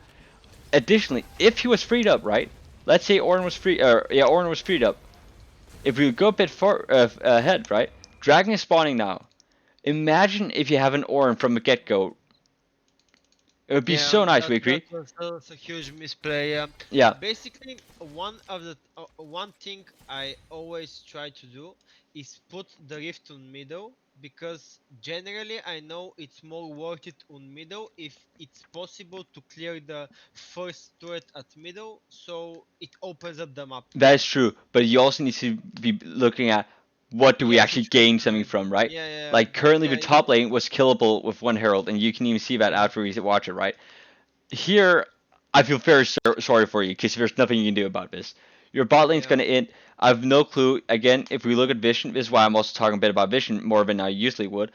S2: Additionally, if he was freed up, right? Let's say Ornn was free, Ornn was freed up. If we go a bit far ahead, right? Dragon is spawning now. Imagine if you have an Ornn from the get-go. It would be
S1: yeah.
S2: so nice.
S1: That
S2: We
S1: that
S2: agree?
S1: was a huge misplay.
S2: Yeah.
S1: Basically, one thing I always try to do is put the rift on middle because generally I know it's more worth it on middle if it's possible to clear the first turret at middle, so it opens up the map.
S2: That is true, but you also need to be looking at what do we
S1: Yeah,
S2: actually gain something
S1: situationally.
S2: from, right?
S1: Yeah, yeah,
S2: Like currently the
S1: yeah.
S2: top lane was killable with one herald, and you can even see that
S1: Yeah.
S2: after we watch it, right? Here, I feel very sorry for you because there's nothing you can do about this. Your bot lane's
S1: Yeah.
S2: gonna end. I have no clue. Again, if we look at Vision, this is why I'm also talking a bit about Vision more than I usually would.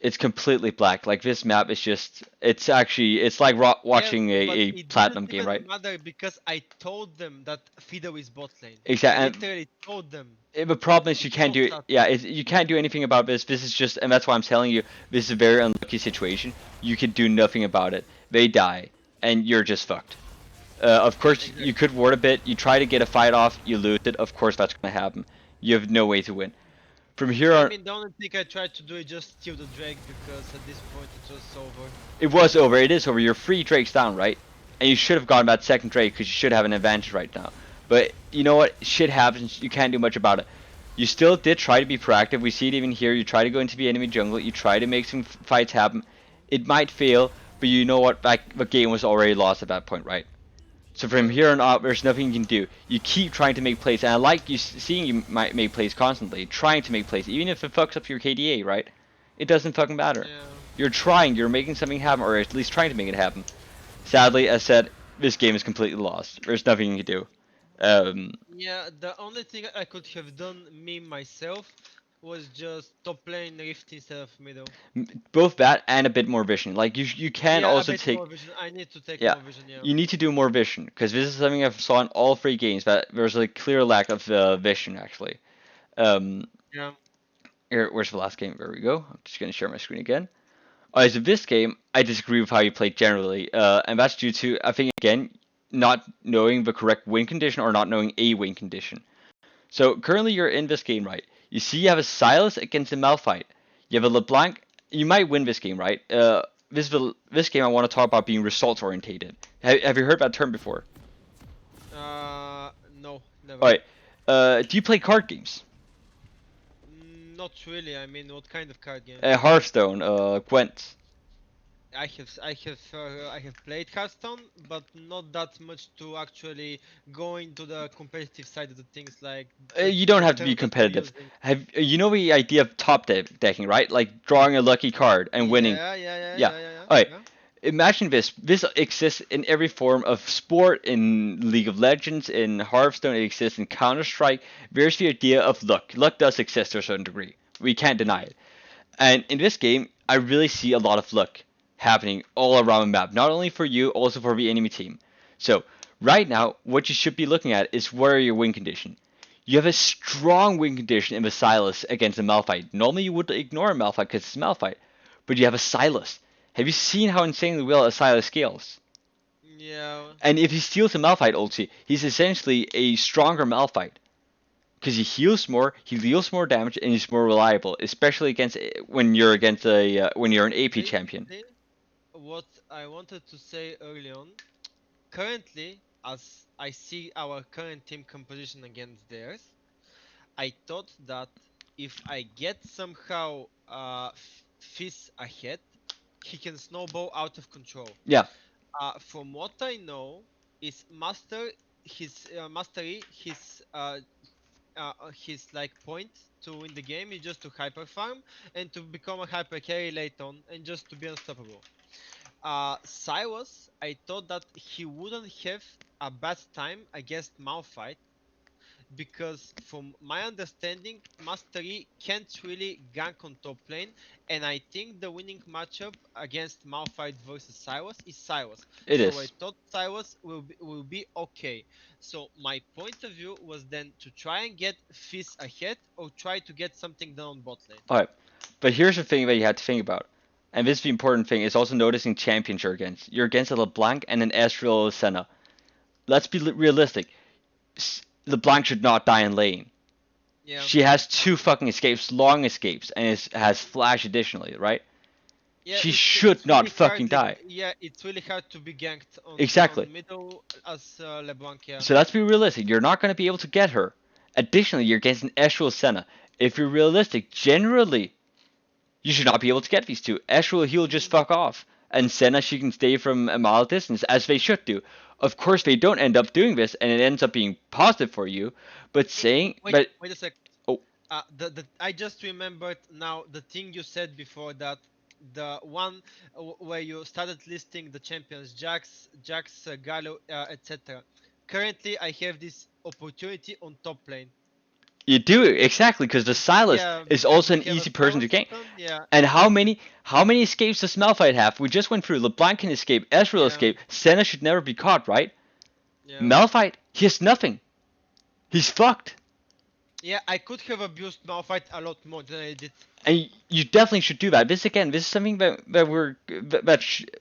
S2: It's completely black. Like this map is just. It's actually. It's like
S1: Yeah,
S2: watching
S1: but
S2: a
S1: it didn't
S2: platinum game,
S1: even
S2: right?
S1: matter because I told them that Fido is bot lane. I
S2: Exactly. And
S1: literally told them.
S2: the problem is you
S1: It's
S2: can't
S1: so
S2: do it.
S1: sad.
S2: Yeah, you can't do anything about this. This is just, and that's why I'm telling you, this is a very unlucky situation. You could do nothing about it. They die, and you're just fucked. Of
S1: Yeah,
S2: course, you
S1: exactly.
S2: could ward a bit. You try to get a fight off, you lose it. Of course, that's gonna happen. You have no way to win. From here
S1: Yeah, I
S2: on,
S1: mean, the only thing I tried to do is just steal the Drake because at this point it was over.
S2: it was over. It is over. You're three Drakes down, right? And you should have gotten that second Drake because you should have an advantage right now. But you know what? Shit happens. You can't do much about it. You still did try to be proactive. We see it even here. You try to go into the enemy jungle. You try to make some fights happen. It might fail, but you know what? The game was already lost at that point, right? So from
S1: Yeah.
S2: here on out, there's nothing you can do. You keep trying to make plays, and I like you seeing you might make plays constantly, trying to make plays, even if it fucks up your KDA, right? It doesn't fucking matter.
S1: Yeah.
S2: You're trying, you're making something happen, or at least trying to make it happen. Sadly, as said, this game is completely lost. There's nothing you can do. Um,
S1: Yeah, the only thing I could have done me myself was just top lane Rift instead of middle.
S2: both that and a bit more vision. Like you can
S1: Yeah, a
S2: also
S1: bit more
S2: take,
S1: vision. I need to take
S2: yeah,
S1: more vision, yeah.
S2: you need to do more vision because this is something I've saw in all three games that there's a clear lack of vision actually. Um,
S1: Yeah.
S2: where's the last game? There we go. I'm just gonna share my screen again. As of this game, I disagree with how you played generally, and that's due to I think again not knowing the correct win condition or not knowing a win condition. So currently you're in this game, right? You see you have a Silas against a Malphite. You have a LeBlanc. You might win this game, right? This game I want to talk about being results orientated. Have you heard that term before?
S1: No,
S2: All
S1: never.
S2: right. Do you play card games?
S1: Not really. I mean, what kind of card game?
S2: Hearthstone, Gwent.
S1: I have played Hearthstone, but not that much to actually go into the competitive side of the things, like
S2: You don't
S1: the
S2: have to be
S1: terms that you're
S2: competitive.
S1: using.
S2: Have you know the idea of top decking, right? Like drawing a lucky card and winning.
S1: Yeah, yeah, yeah,
S2: Yeah.
S1: yeah, yeah, yeah.
S2: All right.
S1: Yeah.
S2: Imagine this. This exists in every form of sport, in League of Legends, in Hearthstone. It exists in Counter Strike. There's the idea of luck. Luck does exist to a certain degree. We can't deny
S1: Mhm.
S2: it. And in this game, I really see a lot of luck happening all around the map. Not only for you, also for the enemy team. So right now, what you should be looking at is what are your win condition. You have a strong win condition in the Silas against a Malphite. Normally you would ignore a Malphite because it's a Malphite, but you have a Silas. Have you seen how insanely well a Silas scales?
S1: Yeah.
S2: And if he steals a Malphite ulti, he's essentially a stronger Malphite because he heals more, he deals more damage, and he's more reliable, especially against when you're against a when you're an AP champion.
S1: Basically, what I wanted to say early on, currently, as I see our current team composition against theirs, I thought that if I get somehow Fizz ahead, he can snowball out of control.
S2: Yeah,
S1: From what I know, is Master. mastery, his like point to win the game is just to hyper farm and to become a hyper carry late on and just to be unstoppable. Cyrus, I thought that he wouldn't have a bad time against Malphite because from my understanding, Mastery can't really gank on top lane, and I think the winning matchup against Malphite versus Cyrus is Cyrus.
S2: It
S1: So I
S2: is.
S1: thought Cyrus will be okay. So my point of view was then to try and get Fizz ahead or try to get something done on bot lane.
S2: Alright. But here's the thing that you have to think about. And this is the important thing, is also noticing champions you're against. You're against a LeBlanc and an Ezreal Senna. Let's be realistic. LeBlanc should not die in lane.
S1: Yeah.
S2: She has two fucking escapes, long escapes, and has flash additionally, right?
S1: Yeah,
S2: She
S1: it's
S2: should not
S1: really hard.
S2: fucking die.
S1: Yeah, it's really hard to be ganked
S2: Exactly.
S1: on middle as LeBlanc. Yeah.
S2: So let's be realistic. You're not going to be able to get her. Additionally, you're against an Ezreal Senna. If you're realistic, generally, you should not be able to get these two. Ezreal, he'll just fuck off. And Senna, she can stay from a mile distance, as they should do. Of course, they don't end up doing this, and it ends up being positive for you. But
S1: Wait,
S2: but
S1: wait a sec.
S2: oh,
S1: The I just remembered now the thing you said before that the one where you started listing the champions, Jax, Gallo, etc. Currently, I have this opportunity on top lane.
S2: you do it exactly because the Silas
S1: Yeah,
S2: is
S1: because
S2: also
S1: we
S2: an
S1: have a
S2: easy person to
S1: silence
S2: gank.
S1: button. Yeah,
S2: And how many escapes does Malphite have? We just went through. LeBlanc can escape, Ezreal
S1: yeah,
S2: escape. Senna should never be caught, right?
S1: yeah.
S2: Malphite, he has nothing. He's fucked.
S1: Yeah, I could have abused Malphite a lot more than I did.
S2: And you definitely should do that. This is something that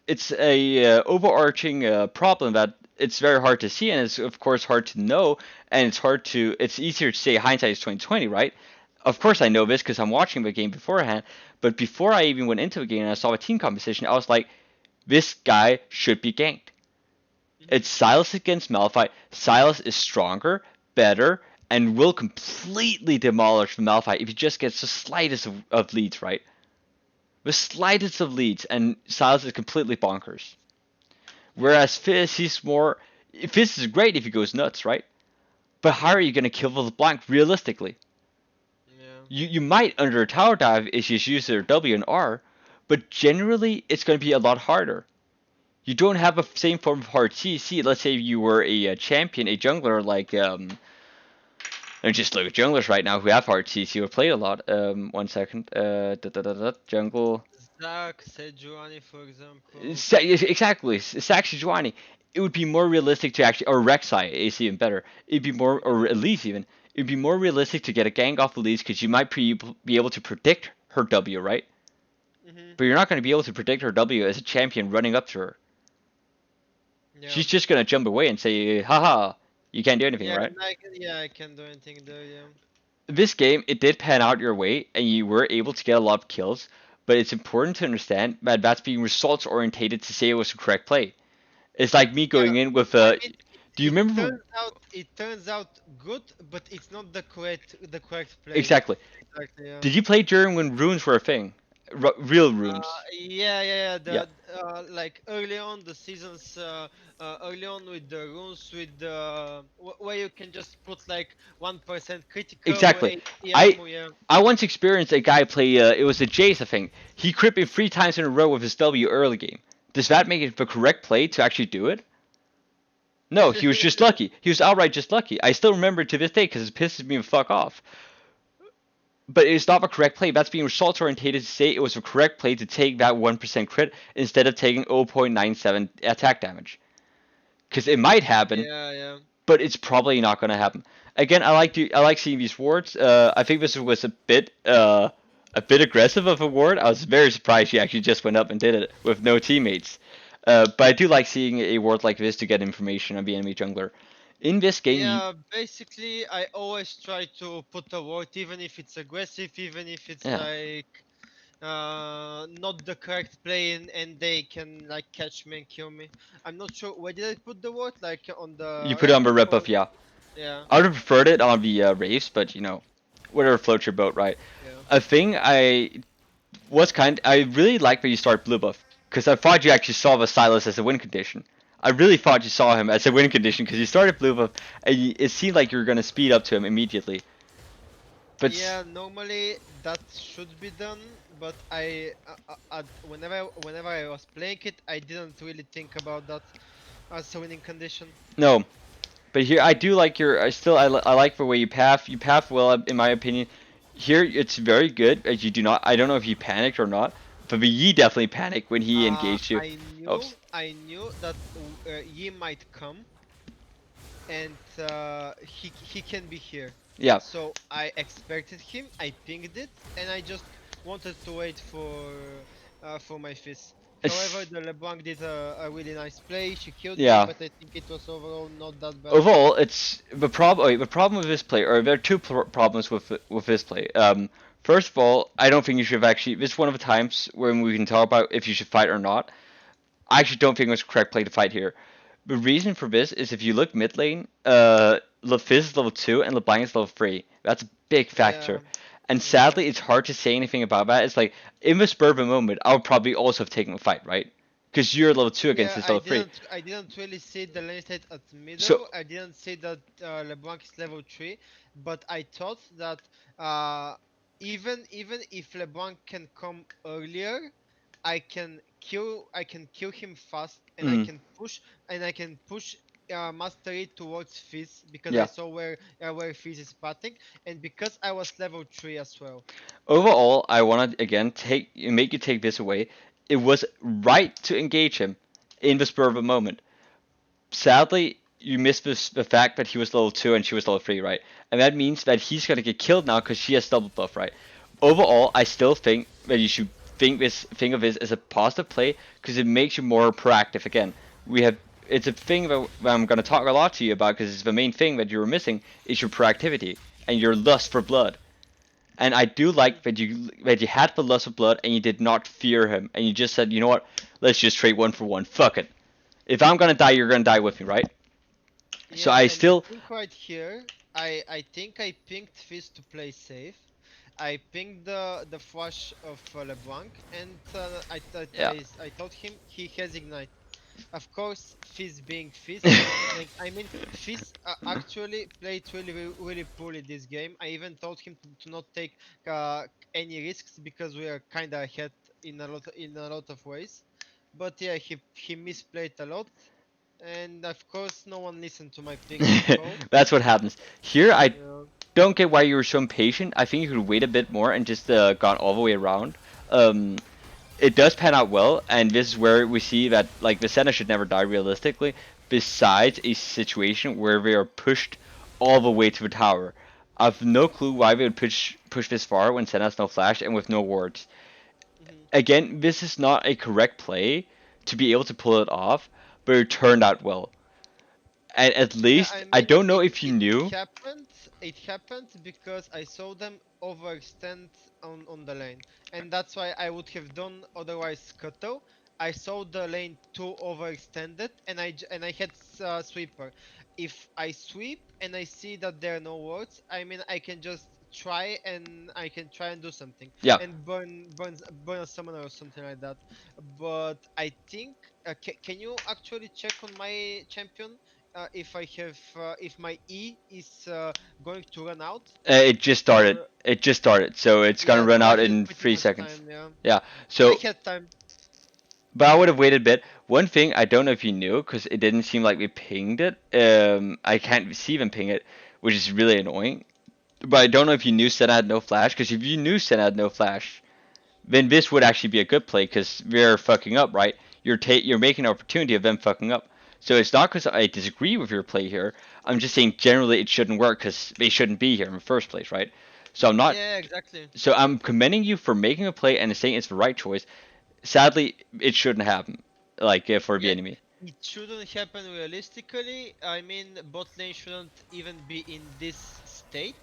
S2: it's a overarching problem that it's very hard to see, and it's of course hard to know, and it's easier to say hindsight is 2020, right? Of course I know this because I'm watching the game beforehand, but before I even went into the game and I saw a team composition, I was like, this guy should be ganked.
S1: Mhm.
S2: It's Silas against Malphite. Silas is stronger, better, and will completely demolish the Malphite if he just gets the slightest of leads right. The slightest of leads, and Silas is completely bonkers.
S1: Yeah,
S2: Whereas Fizz, he's more. Fizz is great if he goes nuts, right? But how are you going to kill the blank realistically?
S1: yeah,
S2: You might under a tower dive if you use their W and R, but generally it's going to be a lot harder. You don't have the same form of hard CC. Let's say you were a champion, a jungler like and just look at junglers right now who have hard CC or played a lot. 1 second. Jungle.
S1: Zac, Sejuani, for example.
S2: Exactly. Saxi It would be more realistic to actually, or Rek'Sai is even better. It'd be more, or Elise even. It'd be more realistic to get a gang off Elise because you might be able to predict her W, right?
S1: Hmm.
S2: But you're not going to be able to predict her W as a champion running up to her.
S1: Yeah.
S2: She's just going to jump away and say, haha, you can't do anything,
S1: Yeah,
S2: right?
S1: and I can do anything there. Yeah.
S2: This game, it did pan out your way, and you were able to get a lot of kills, but it's important to understand that that's being results orientated to say it was the correct play. It's like me
S1: Yeah,
S2: going in with
S1: I
S2: a.
S1: mean,
S2: Do you remember?
S1: it turns out good, but it's not the correct play.
S2: Exactly.
S1: Exactly. Yeah.
S2: Did you play during when runes were a thing? Real runes.
S1: Yeah.
S2: Yeah.
S1: The like early on the seasons, early on with the runes with the where you can just put like 1% critical or
S2: Exactly.
S1: 80
S2: I
S1: ammo. Yeah.
S2: I once experienced a guy play. It was a Jace, I think. He crit me 3 times in a row with his W early game. Does that make it the correct play to actually do it? No, he was just lucky. He was outright just lucky. I still remember it to this day because it pisses me the fuck off. But it's not the correct play. That's being results orientated to say it was the correct play to take that 1% crit instead of taking 0.97 attack damage. Because it might happen,
S1: Yeah, yeah.
S2: but it's probably not going to happen. Again, I like seeing these wards. I think this was a bit aggressive of a ward. I was very surprised she actually just went up and did it with no teammates. But I do like seeing a ward like this to get information on the enemy jungler. In this game,
S1: Yeah, basically, I always try to put a word, even if it's aggressive, even if it's
S2: yeah,
S1: like not the correct play, and they can like catch me and kill me. I'm not sure where did I put the word, like on
S2: you
S1: the
S2: put it
S1: red
S2: on the
S1: buff
S2: red
S1: or
S2: buff, yeah.
S1: yeah,
S2: I would have preferred it on the Wraiths, but whatever floats your boat, right?
S1: yeah.
S2: A thing I really like that you start blue buff because I thought you actually saw the Silas as a win condition. I really thought you saw him as a win condition because you started blue buff, and it seemed like you were gonna speed up to him immediately. But
S1: Yeah, normally that should be done, but whenever I was playing it, I didn't really think about that as a winning condition.
S2: no, but here I do like your. I like the way you path. You path well, in my opinion. Here it's very good. As you do not. I don't know if you panicked or not, but Yi definitely panicked when he engaged you. Oops.
S1: I knew that he might come, and he can be here.
S2: Yeah.
S1: So I expected him. I pinged it, and I just wanted to wait for my fizz. However,
S2: It's
S1: the LeBlanc did a really nice play. She killed me,
S2: yeah.
S1: but I think it was overall not that bad.
S2: Overall, it's the problem. The problem with this play, or there are two problems with this play. First of all, I don't think you should have actually. This is one of the times when we can talk about if you should fight or not. I actually don't think it was a correct play to fight here. The reason for this is if you look mid lane, LeFizz is level 2 and LeBlanc is level 3. That's a big
S1: Yeah,
S2: factor. And
S1: yeah.
S2: sadly, it's hard to say anything about that. It's like, in the spur of the moment, I would probably also have taken the fight, right? Because you're level 2 against
S1: Yeah,
S2: this level 3.
S1: I didn't really see the lane state at
S2: So,
S1: middle. I didn't see that LeBlanc is level 3, but I thought that uh, even if LeBlanc can come earlier, I can kill him fast, and
S2: mm,
S1: I can push Mastery towards Fizz because I
S2: yeah.
S1: saw where Fizz is pathing, and because I was level 3 as well.
S2: Overall, I want to again make you take this away. It was right to engage him in the spur of a moment. Sadly, you missed the fact that he was level 2 and she was level 3, right? And that means that he's going to get killed now because she has double buff, right? Overall, I still think that you should think of this as a positive play because it makes you more proactive. Again, we have it's a thing that I'm going to talk a lot to you about because it's the main thing that you were missing is your proactivity and your lust for blood. And I do like that you had the lust of blood and you did not fear him and you just said, you know what, let's just trade one for one. Fuck it. If I'm gonna die, you're gonna die with me, right? So
S1: Yeah,
S2: I
S1: and I
S2: still,
S1: think right here, I think I pinged Fizz to play safe. I pinged the flash of LeBlanc, and
S2: yeah.
S1: I told him he has ignite. Of course, Fizz being Fizz, like I mean, Fizz actually played really poorly this game. I even told him to not take uh, any risks because we are kinda ahead in a lot of ways. But yeah, he misplayed a lot, and of course, no one listened to my ping call.
S2: That's what happens. Here, I
S1: Yeah.
S2: don't get why you were so impatient. I think you could wait a bit more and just gone all the way around. Um, it does pan out well, and this is where we see that like the Senna should never die realistically. Besides a situation where they are pushed all the way to the tower, I've no clue why they would push this far when Senna has no flash and with no wards.
S1: Mhm.
S2: Again, this is not a correct play to be able to pull it off, but it turned out well. And at
S1: Yeah,
S2: least
S1: I
S2: I
S1: mean
S2: don't know if you
S1: it
S2: knew.
S1: happened. It happened because I saw them overextend on the lane, and that's why I would have done otherwise scuttle. I saw the lane too overextended, and and I had sweeper. If I sweep and I see that there are no wards, I mean I can try and do something
S2: Yeah,
S1: and burn a summoner or something like that. But I think can you actually check on my champion? If my E is going to run out,
S2: it just started.
S1: or
S2: It just started, so it's gonna
S1: yeah,
S2: run
S1: so I
S2: out
S1: had
S2: in
S1: pretty
S2: 3 seconds.
S1: much time, yeah.
S2: Yeah.
S1: I
S2: So,
S1: had time.
S2: but I would have waited a bit. One thing I don't know if you knew, because it didn't seem like we pinged it. I can't see them ping it, which is really annoying. But I don't know if you knew Senna had no flash, because if you knew Senna had no flash, then this would actually be a good play, because they're fucking up, right? You're making an opportunity of them fucking up. So it's not because I disagree with your play here. I'm just saying generally it shouldn't work because they shouldn't be here in the first place, right? So I'm not.
S1: Yeah, exactly.
S2: So I'm commending you for making a play and saying it's the right choice. Sadly, it shouldn't happen. Like for the
S1: Yeah,
S2: enemy.
S1: it shouldn't happen realistically. I mean, bot lane shouldn't even be in this state.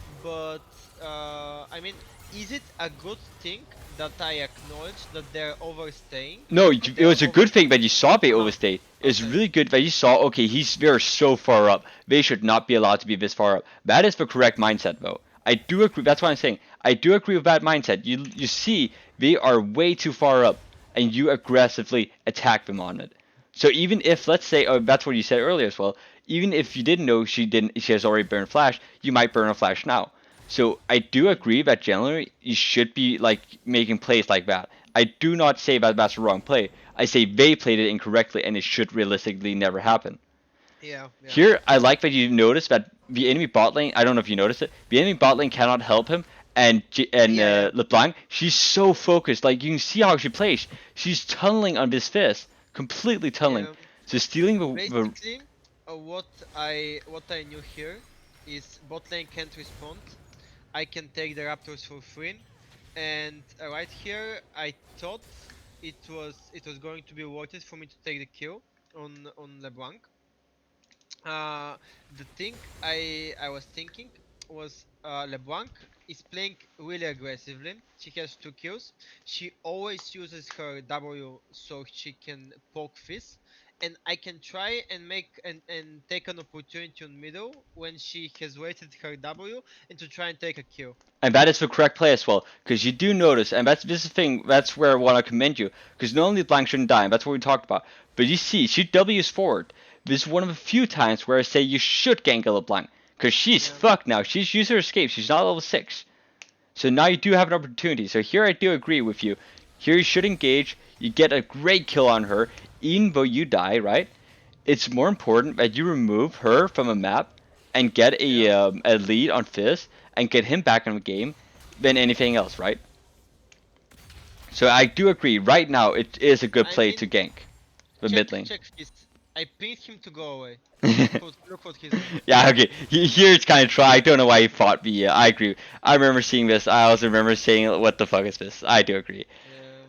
S1: But I mean, is it a good thing that I acknowledge that they're overstaying?
S2: No, it
S1: They're
S2: was a good
S1: over.
S2: thing that you saw Bay
S1: Uh-huh.
S2: overstay. It's
S1: Okay.
S2: really good that you saw. Okay, they're so far up. They should not be allowed to be this far up. That is the correct mindset, though. I do agree. That's what I'm saying. I do agree with that mindset. You see, they are way too far up, and you aggressively attack them on it. So even if, let's say, oh, that's what you said earlier as well. Even if you didn't know she has already burned flash, you might burn a flash now. So I do agree that generally you should be like making plays like that. I do not say that that's a wrong play. I say they played it incorrectly and it should realistically never happen.
S1: Yeah, yeah,
S2: Here, I like that you notice that the enemy bot lane. I don't know if you noticed it. The enemy bot lane cannot help him, and
S1: yeah, yeah,
S2: LeBlanc. She's so focused. Like you can see how she plays. She's tunneling on this fist, completely tunneling.
S1: yeah.
S2: So stealing the
S1: Basically, what I knew here is bot lane can't respond. I can take the Raptors for free, and right here I thought it was going to be worth it for me to take the kill on LeBlanc. Uh, the thing I was thinking was LeBlanc is playing really aggressively. She has 2 kills. She always uses her W so she can poke Fizz, and I can try and and take an opportunity on middle when she has waited her W and to try and take a kill.
S2: and that is the correct play as well, because you do notice, and that's this is the thing. That's where I want to commend you, because not only LeBlanc shouldn't die, and that's what we talked about, but you see, she W's forward. This is one of the few times where I say you should gank a LeBlanc, because she's
S1: Yeah.
S2: fucked now. She's used her escape. She's not level 6. So now you do have an opportunity. So here I do agree with you. Here you should engage. You get a great kill on her, even though you die, right? It's more important that you remove her from a map and get
S1: Yeah.
S2: a lead on Fizz and get him back in the game than anything else, right? So I do agree. Right now, it is a good
S1: I
S2: play to
S1: mean,
S2: gank the
S1: check
S2: mid lane.
S1: check Fizz. I pinged him to go away.
S2: Yeah,
S1: Look what he's doing.
S2: okay. Here it's kind of try. I don't know why he fought me. I agree. I remember seeing this. I also remember saying, "What the fuck is this?" I do agree.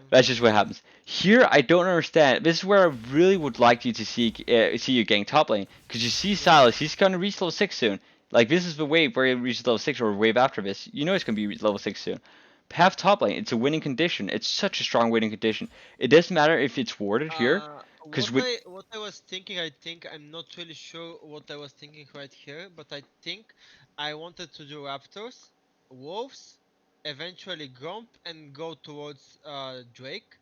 S2: That's just what happens. Here, I don't understand. This is where I really would like you to see you getting top lane, because you see
S1: Yeah.
S2: Silas. He's gonna reach level 6 soon. Like this is the wave where he reaches level 6, or wave after this. You know he's gonna be level 6 soon. Have top lane. It's a winning condition. It's such a strong winning condition. It doesn't matter if it's warded here, because with
S1: What I was thinking, I think I'm not really sure what I was thinking right here, but I think I wanted to do Raptors, Wolves, eventually Gromp, and go towards Drake,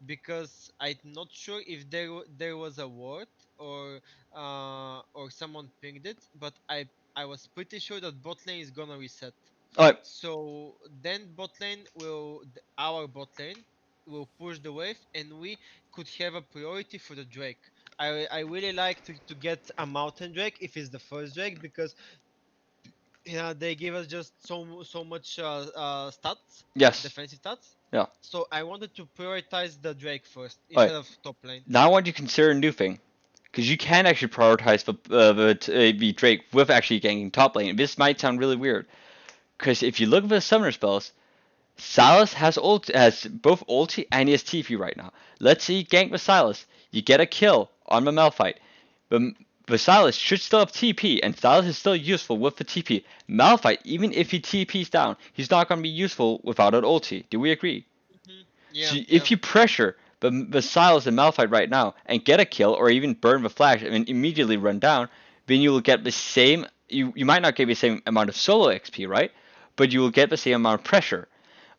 S1: because I'm not sure if there was a ward or someone pinged it, but I was pretty sure that bot lane is gonna reset.
S2: oh,
S1: So then our bot lane will push the wave, and we could have a priority for the Drake. I really like to get a mountain Drake if it's the first Drake, because yeah, they give us just so much stats,
S2: yes,
S1: defensive stats.
S2: yeah.
S1: So I wanted to prioritize the Drake first
S2: Alright,
S1: instead of top lane.
S2: now I want you to consider a new thing. Because you can actually prioritize the Drake with actually ganking top lane. This might sound really weird. Because if you look at the summoner spells, Silas has both ulti and he has TP right now. Let's say you gank with Silas. You get a kill on the Malphite. But Silas should still have TP, and Silas is still useful with the TP. Malphite, even if he TP's down, he's not going to be useful without an ulti. Do we agree?
S1: Yeah,
S2: So
S1: yeah.
S2: if you pressure the Silas and Malphite right now and get a kill or even burn the flash and immediately run down, then you will get the same. You might not get the same amount of solo XP, right? But you will get the same amount of pressure.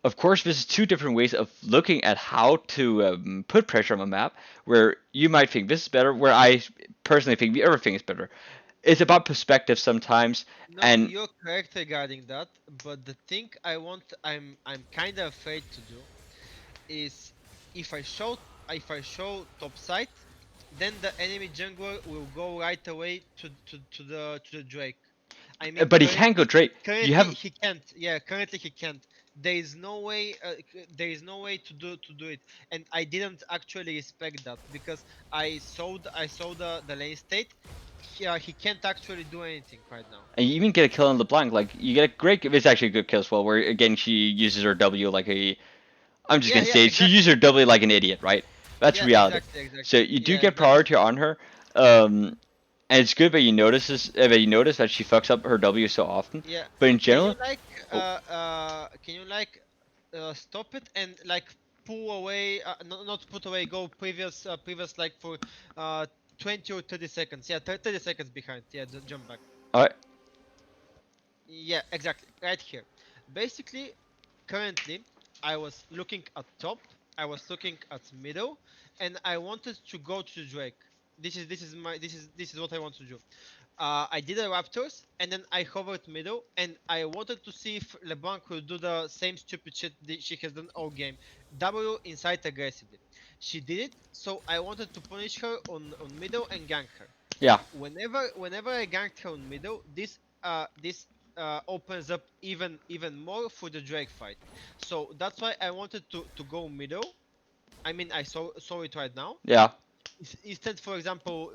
S2: Of course, this is two different ways of looking at how to put pressure on a map. Where you might think this is better, where I personally think the other thing is better. It's about perspective sometimes,
S1: No,
S2: and
S1: you're correct regarding that, but the thing I'm kind of afraid to do is if I show top side, then the enemy jungler will go right away to the Drake. I mean,
S2: but he can go Drake. You
S1: currently
S2: have
S1: he can't. Yeah, currently he can't. There is no way. There is no way to do it, and I didn't actually respect that, because I saw the lane state. He can't actually do anything right now.
S2: And you even get a kill on LeBlanc. Like you get a great. It's actually a good kill as well. Where again she uses her W like a. I'm just
S1: Yeah,
S2: gonna
S1: yeah,
S2: say it. She uses
S1: exactly.
S2: her W like an idiot, right? That's
S1: Yeah,
S2: reality.
S1: exactly,
S2: So
S1: exactly.
S2: you do
S1: Yeah,
S2: get
S1: exactly.
S2: priority on her. And it's good that you notice this. That you notice that she fucks up her W so often.
S1: Yeah.
S2: But in
S1: Can you
S2: general,
S1: like
S2: oh,
S1: stop it and like pull away, not put away, go previous like for uh 20 or 30 seconds. Yeah, 30 seconds behind. Yeah, jump back.
S2: all right.
S1: Yeah, exactly. Right here. Basically, currently I was looking at top, I was looking at middle, and I wanted to go to Drake. This is what I want to do. I did a Raptors, and then I hovered middle, and I wanted to see if LeBlanc will do the same stupid shit she has done all game. W inside aggressively. She did it, so I wanted to punish her on middle and gank her.
S2: Yeah.
S1: Whenever I ganked her on middle, this opens up even more for the Drake fight. So that's why I wanted to go middle. I mean, I saw it right now.
S2: Yeah.
S1: Instead, for example,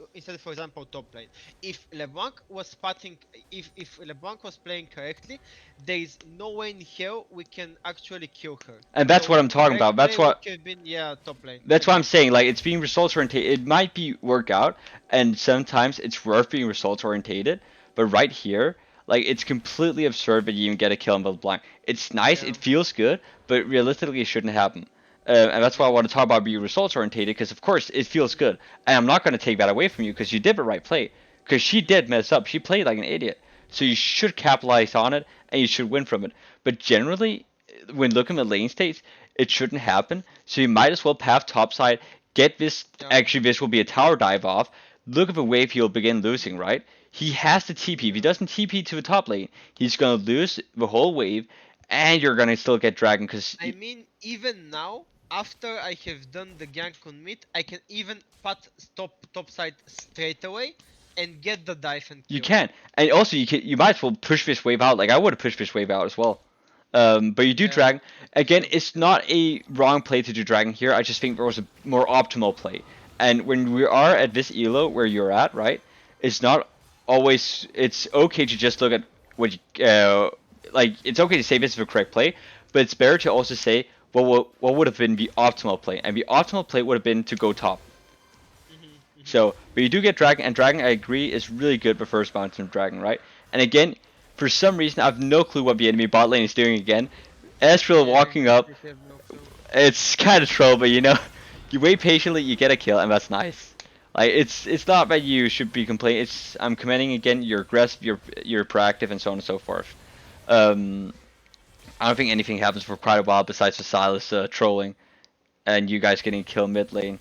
S1: top lane. If LeBlanc was spotting, if LeBlanc was playing correctly, there is no way in hell we can actually kill her.
S2: And that's
S1: So
S2: what I'm talking
S1: correct
S2: about.
S1: play would have been, yeah, top lane.
S2: That's what I'm saying. Like it's being results oriented. It might be work out, and sometimes it's worth being results orientated. But right here, like it's completely absurd that you even get a kill in the blind. It's nice.
S1: Yeah.
S2: It feels good, but realistically, it shouldn't happen. And that's why I want to talk about being results orientated, because of course it feels good, and I'm not going to take that away from you because you did the right play. Because she did mess up. She played like an idiot. So you should capitalize on it, and you should win from it. But generally, when looking at lane states, it shouldn't happen. So you might as well path topside, get this.
S1: Yeah.
S2: Actually, this will be a tower dive off. Look at the wave he'll begin losing, right? He has to TP. If he doesn't TP to the top lane, he's gonna lose the whole wave, and you're gonna still get dragon because
S1: I mean, even now, after I have done the gank on mid, I can even pat stop topside straight away and get the dive and
S2: you
S1: kill.
S2: can. And also, you might as well push this wave out. Like I would have pushed this wave out as well. But you do
S1: Yeah,
S2: dragon.
S1: that's
S2: Again,
S1: true.
S2: it's not a wrong play to do dragon here. I just think there was a more optimal play. And when we are at this elo where you're at, right? It's not always. It's okay to just look at what you, like. It's okay to say this is the correct play, but it's better to also say what would have been the optimal play. And the optimal play would have been to go top.
S1: Hmm.
S2: So, but you do get dragon, and dragon I agree is really good the first mountain of dragon, right? And again, for some reason I have no clue what the enemy bot lane is doing again. Ezreal
S1: Yeah,
S2: walking up,
S1: I have no clue.
S2: it's kind of troll, but you know, you wait patiently, you get a kill, and that's nice. Like it's not that you should be complaining. It's I'm commending again. You're aggressive, you're proactive, and so on and so forth. Um, I don't think anything happens for quite a while besides the Silas trolling and you guys getting killed mid lane.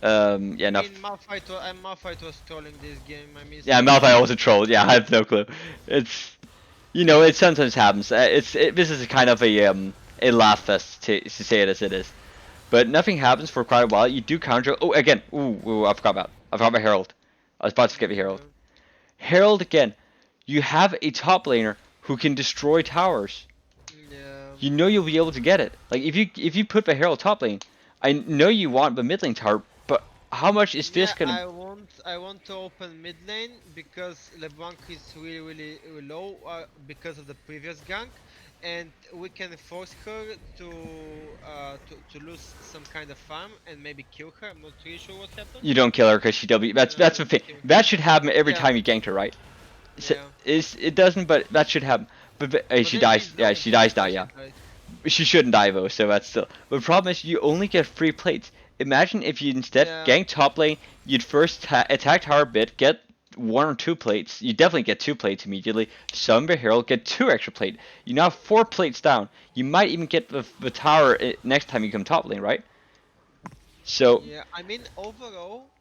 S2: Yeah,
S1: I
S2: no.
S1: mean, Malphite was trolling this game. I mean,
S2: Yeah,
S1: sorry.
S2: Malphite also trolled. Yeah, I have no clue. It's it sometimes happens. This is kind of a laugh fest to say it as it is. But nothing happens for quite a while. You do counter. Oh, again. Ooh, I forgot about Herald. I was about to skip a Herald.
S1: Yeah,
S2: Herald again. You have a top laner who can destroy towers.
S1: yeah.
S2: You know you'll be able to get it. Like if you put the Herald top lane, I know you want the mid lane tower, but how much is this
S1: Yeah,
S2: gonna?
S1: I want to open mid lane because LeBlanc is really low because of the previous gank, and we can force her to lose some kind of farm and maybe kill her. I'm not really sure what happened.
S2: You don't kill her because she W. That's the thing.
S1: Kill her.
S2: That should happen every
S1: Yeah,
S2: time you ganked her, right? So,
S1: yeah.
S2: it doesn't, but that should happen.
S1: But
S2: She
S1: then
S2: dies.
S1: she's
S2: Yeah,
S1: low.
S2: she dies now.
S1: Yeah, she
S2: Yeah,
S1: died.
S2: she shouldn't die though. So that's still. But the problem is you only get free plates. Imagine if you instead
S1: Yeah,
S2: gank top lane, you'd first attack tower bit, get one or two plates. You definitely get two plates immediately. Summon the herald, get two extra plate. You now have 4 plates down. You might even get the tower next time you come top lane, right? So
S1: yeah. I mean, overall,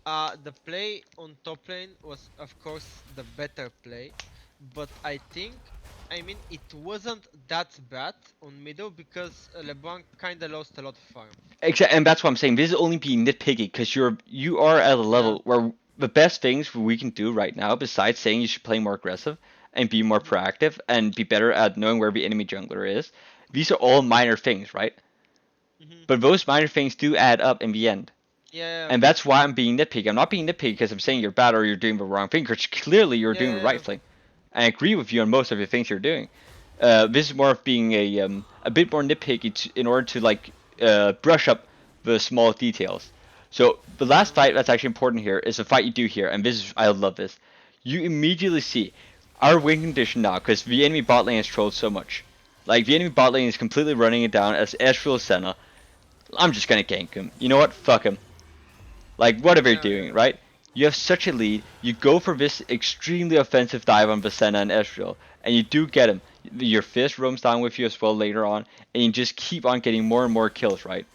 S1: the play on top lane was, of course, the better play, but I mean, it wasn't that bad on middle because LeBlanc kinda lost a lot of farm.
S2: and that's what I'm saying. This is only being nitpicky because you are at a
S1: Yeah.
S2: level where the best things we can do right now, besides saying you should play more aggressive and be more
S1: Hmm.
S2: proactive and be better at knowing where the enemy jungler is, these are all minor things, right?
S1: Hmm.
S2: But those minor things do add up in the end.
S1: Yeah,
S2: And
S1: for
S2: that's why
S1: sure.
S2: I'm being nitpicky. I'm not being nitpicky because I'm saying you're bad or you're doing the wrong thing, because clearly you're doing the
S1: Yeah,
S2: right thing. I agree with you on most of the things you're doing. This is more of being a bit more nitpicky in order to like brush up the small details. So the last
S1: yeah.
S2: fight that's actually important here is the fight you do here, and this is I love this. You immediately see our win condition now because the enemy bot lane has trolled so much. Like the enemy bot lane is completely running it down as Ezreal Senna. I'm just gonna gank him. You know what? Fuck him. Like, what are they
S1: Yeah,
S2: doing,
S1: yeah.
S2: right? You have such a lead. You go for this extremely offensive dive on Basenna and Ezreal, and you do get him. Your fist roams down with you as well later on, and you just keep on getting more and more kills, right?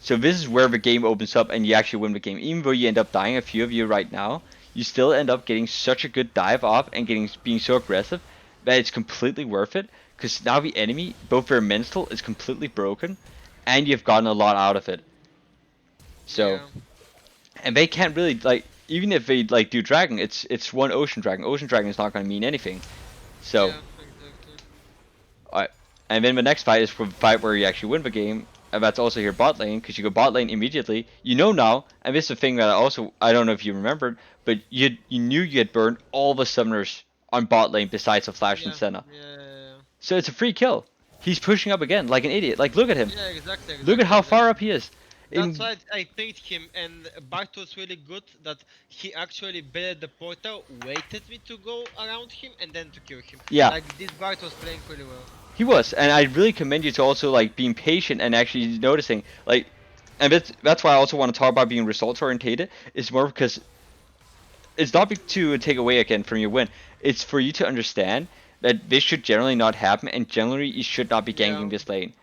S2: So this is where the game opens up and you actually win the game. Even though you end up dying, a few of you right now, you still end up getting such a good dive off and being so aggressive that it's completely worth it. Because now the enemy, both their mental is completely broken, and you've gotten a lot out of it. So,
S1: Yeah.
S2: and they can't really like, even if they like do dragon, it's one ocean dragon. Ocean dragon is not going to mean anything. So,
S1: Yeah. Exactly.
S2: alright. And then the next fight is for the fight where you actually win the game, and that's also here bot lane, because you go bot lane immediately. You know now, and this is the thing that I don't know if you remembered, but you knew you had burned all the summoners on bot lane besides the Flash and
S1: Yeah.
S2: Senna.
S1: Yeah.
S2: So it's a free kill. He's pushing up again like an idiot. Like look at him.
S1: Yeah. Exactly.
S2: Look at
S1: Exactly.
S2: how far
S1: Exactly.
S2: up he is.
S1: That's
S2: In
S1: why I picked him, and Bart was really good that he actually baited the portal, waited me to go around him, and then to kill him.
S2: yeah,
S1: Like this Bart was playing really well.
S2: he was, and I really commend you to also like being patient and actually noticing like, and that's why I also want to talk about being results orientated. It's more because it's not to take away again from your win. It's for you to understand that this should generally not happen, and generally you should not be
S1: Yeah.
S2: ganking this lane.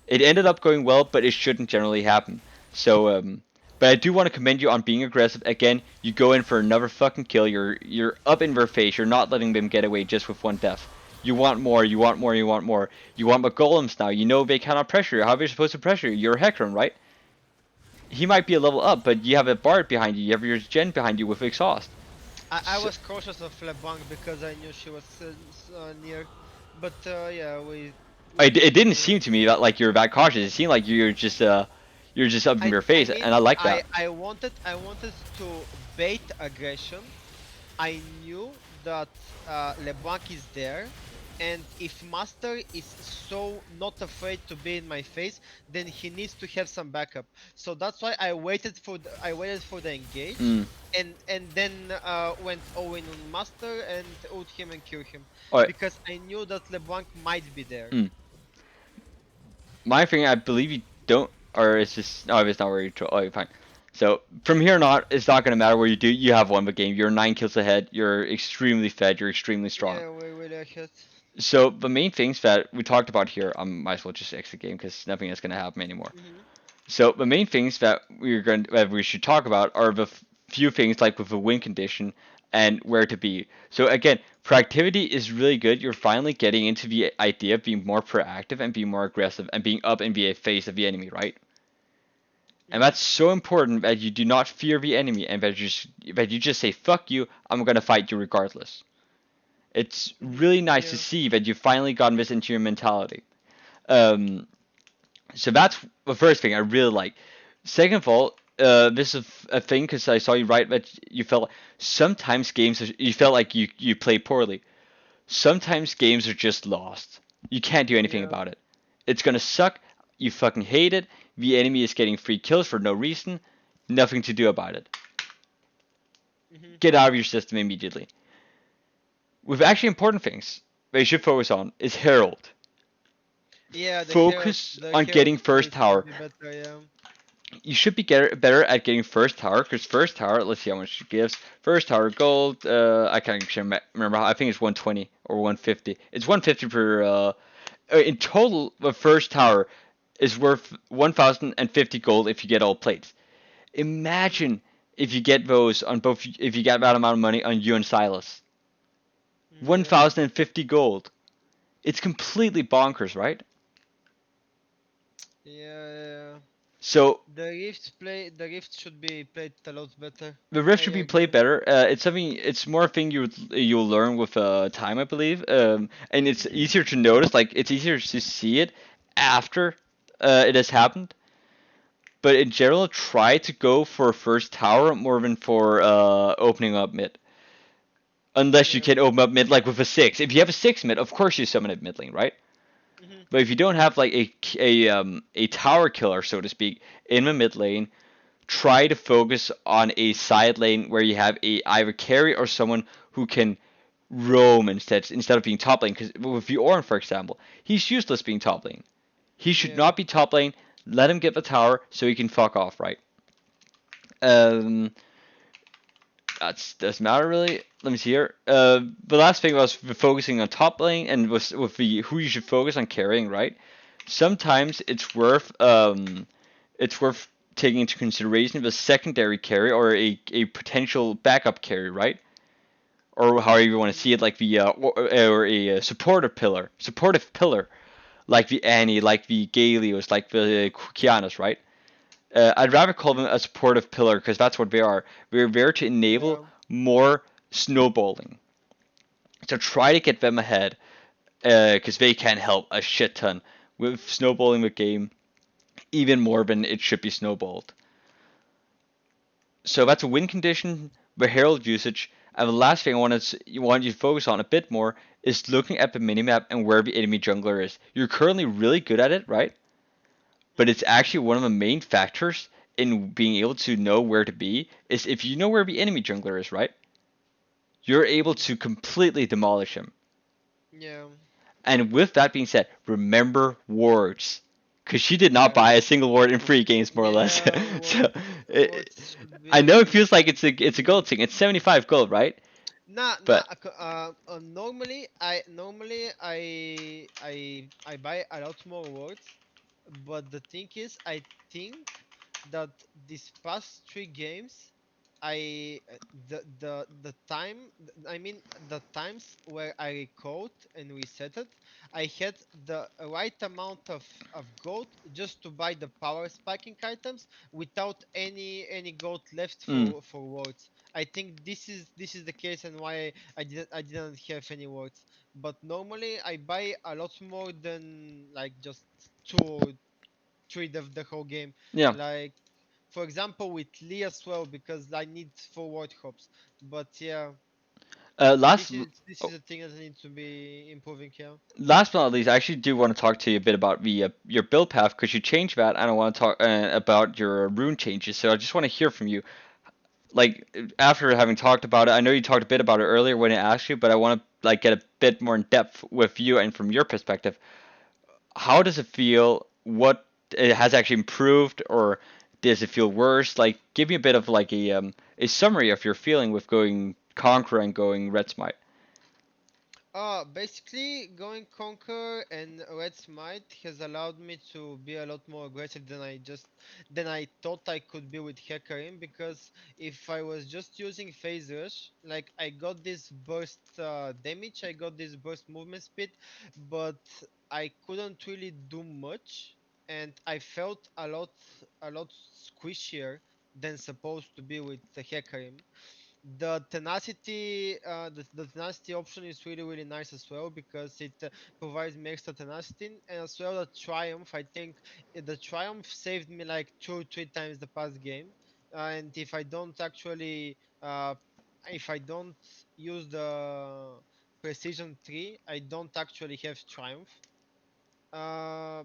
S2: It ended up going well, but it shouldn't generally happen. So, but I do want to commend you on being aggressive. Again, you go in for another fucking kill. You're up in their face. You're not letting them get away just with one death. You want more. You want more. You want more. You want the golems now. You know they cannot pressure you. How are they supposed to pressure you? You're Hecarim, right? He might be a level up, but you have a Bard behind you. You have your Gen behind you with exhaust.
S1: I
S2: So,
S1: was cautious of LeBlanc because I knew she was near, but yeah, we
S2: it didn't
S1: didn't.
S2: seem to me that like you were that cautious. It seemed like you're just up in their
S1: I
S2: face,
S1: mean,
S2: and I like that.
S1: I wanted to bait aggression. I knew that LeBlanc is there, and if Master is so not afraid to be in my face, then he needs to have some backup. So that's why I waited for the engage,
S2: Mm.
S1: and then went all in on Master and ult him and kill him,
S2: Alright.
S1: because I knew that LeBlanc might be there.
S2: Mm. My thing, I believe you don't, or it's just, oh, it's not where you try. Oh, fine. So from here on out, it's not gonna matter where you do. You have won the game. You're 9 kills ahead. You're extremely fed. You're extremely strong.
S1: Yeah, we really ahead.
S2: So the main things that we talked about here, I might as well just exit the game because nothing is gonna happen anymore.
S1: Hmm.
S2: So the main things that we should talk about are the few things like with the win condition and where to be. So again, proactivity is really good. You're finally getting into the idea of being more proactive and being more aggressive and being up in the face of the enemy, right? And
S1: Hmm.
S2: that's so important that you do not fear the enemy and that you just say fuck you, I'm gonna fight you regardless. It's
S1: Hmm.
S2: really nice to
S1: Yeah.
S2: see that you've finally gotten this into your mentality. Um, so that's the first thing I really like. Second of all, this is a thing because I saw you write that you felt sometimes you felt like you play poorly. Sometimes games are just lost. You can't do anything
S1: Yeah.
S2: about it. It's gonna suck. You fucking hate it. The enemy is getting free kills for no reason. Nothing to do about it.
S1: Hmm.
S2: Get out of your system immediately. With actually important things that you should focus on is Herald.
S1: Yeah,
S2: Focus
S1: the
S2: on
S1: Herald
S2: getting first
S1: play should
S2: tower.
S1: be better. Yeah.
S2: You should be better at getting first tower because first tower. Let's see how much it gives. First tower gold. I can't actually remember. I think it's 120 or 150. It's 150 per. In total, the first tower is worth 1,050 gold if you get all plates. Imagine if you get those on both. If you get that amount of money on you and Silas.
S1: Yeah.
S2: 1,050 gold. It's completely bonkers, right?
S1: Yeah.
S2: So
S1: The Rift should be played a lot better.
S2: the
S1: I
S2: riff should be played
S1: agree.
S2: better. It's something. It's more a thing you'll learn with time, I believe. And it's
S1: Hmm.
S2: easier to notice. Like it's easier to see it after it has happened. But in general, try to go for first tower more than for opening up mid. Unless you
S1: Yeah.
S2: can open up mid like with a six. If you have a six mid, of course you summon it mid lane, right?
S1: Hmm.
S2: But if you don't have like a tower killer, so to speak, in the mid lane, try to focus on a side lane where you have a either carry or someone who can roam instead of being top lane. Because with Bjorn, for example, he's useless being top lane. He should
S1: Yeah.
S2: not be top lane. Let him get the tower so he can fuck off, right? Um, that doesn't matter really. Let me see here. The last thing was focusing on top lane and with the who you should focus on carrying, right? Sometimes it's worth it's worth taking into consideration of a secondary carry or a potential backup carry, right? Or however you want to see it, like the or a supportive pillar, like the Annie, like the Galeos, like the Kianas, right? I'd rather call them a supportive pillar because that's what they are. They're there to enable
S1: Yeah.
S2: more snowballing. So try to get them ahead because they can help a shit ton with snowballing the game even more than it should be snowballed. So that's a win condition, the herald usage, and the last thing want you to focus on a bit more is looking at the minimap and where the enemy jungler is. You're currently really good at it, right? But it's
S1: Mhm.
S2: actually one of the main factors in being able to know where to be is if you know where the enemy jungler is, right? You're able to completely demolish him.
S1: Yeah.
S2: And with that being said, remember wards. Because she did not
S1: Yeah.
S2: buy a single ward in free games, more or less.
S1: Yeah.
S2: So
S1: What should
S2: I know it
S1: be
S2: feels like it's a gold thing. It's 75 gold, right?
S1: nah.
S2: But
S1: Normally I buy a lot more words, but the thing is, I think that these past three games, the time, I mean the times where I recalled and reset it, I had the right amount of gold just to buy the power spiking items without any gold left
S2: mm,
S1: for words. I think this is the case and why I didn't have any words. But normally I buy a lot more than like just two or three the whole game.
S2: yeah.
S1: Like for example with Lee as well because I need forward hops. But yeah,
S2: Last
S1: this is
S2: oh,
S1: a thing that I need to be improving here.
S2: last but not least, I actually do want to talk to you a bit about the your build path because you changed that, and I want to talk about your rune changes. So I just want to hear from you. Like after having talked about it, I know you talked a bit about it earlier when I asked you, but I want to like get a bit more in depth with you and from your perspective. How does it feel? What it has actually improved, or does it feel worse? Like, give me a bit of like a summary of your feeling with going Conqueror and going Red Smite.
S1: Basically, going Conquer and Red Smite has allowed me to be a lot more aggressive than I thought I could be with Hecarim because if I was just using Phase Rush, like I got this burst damage, I got this burst movement speed, but I couldn't really do much, and I felt a lot squishier than supposed to be with the Hecarim. The tenacity option is really nice as well because it provides me extra tenacity, and as well the triumph. I think the triumph saved me like 2 or 3 times the past game. And if I don't use the precision 3, I don't actually have triumph. uh,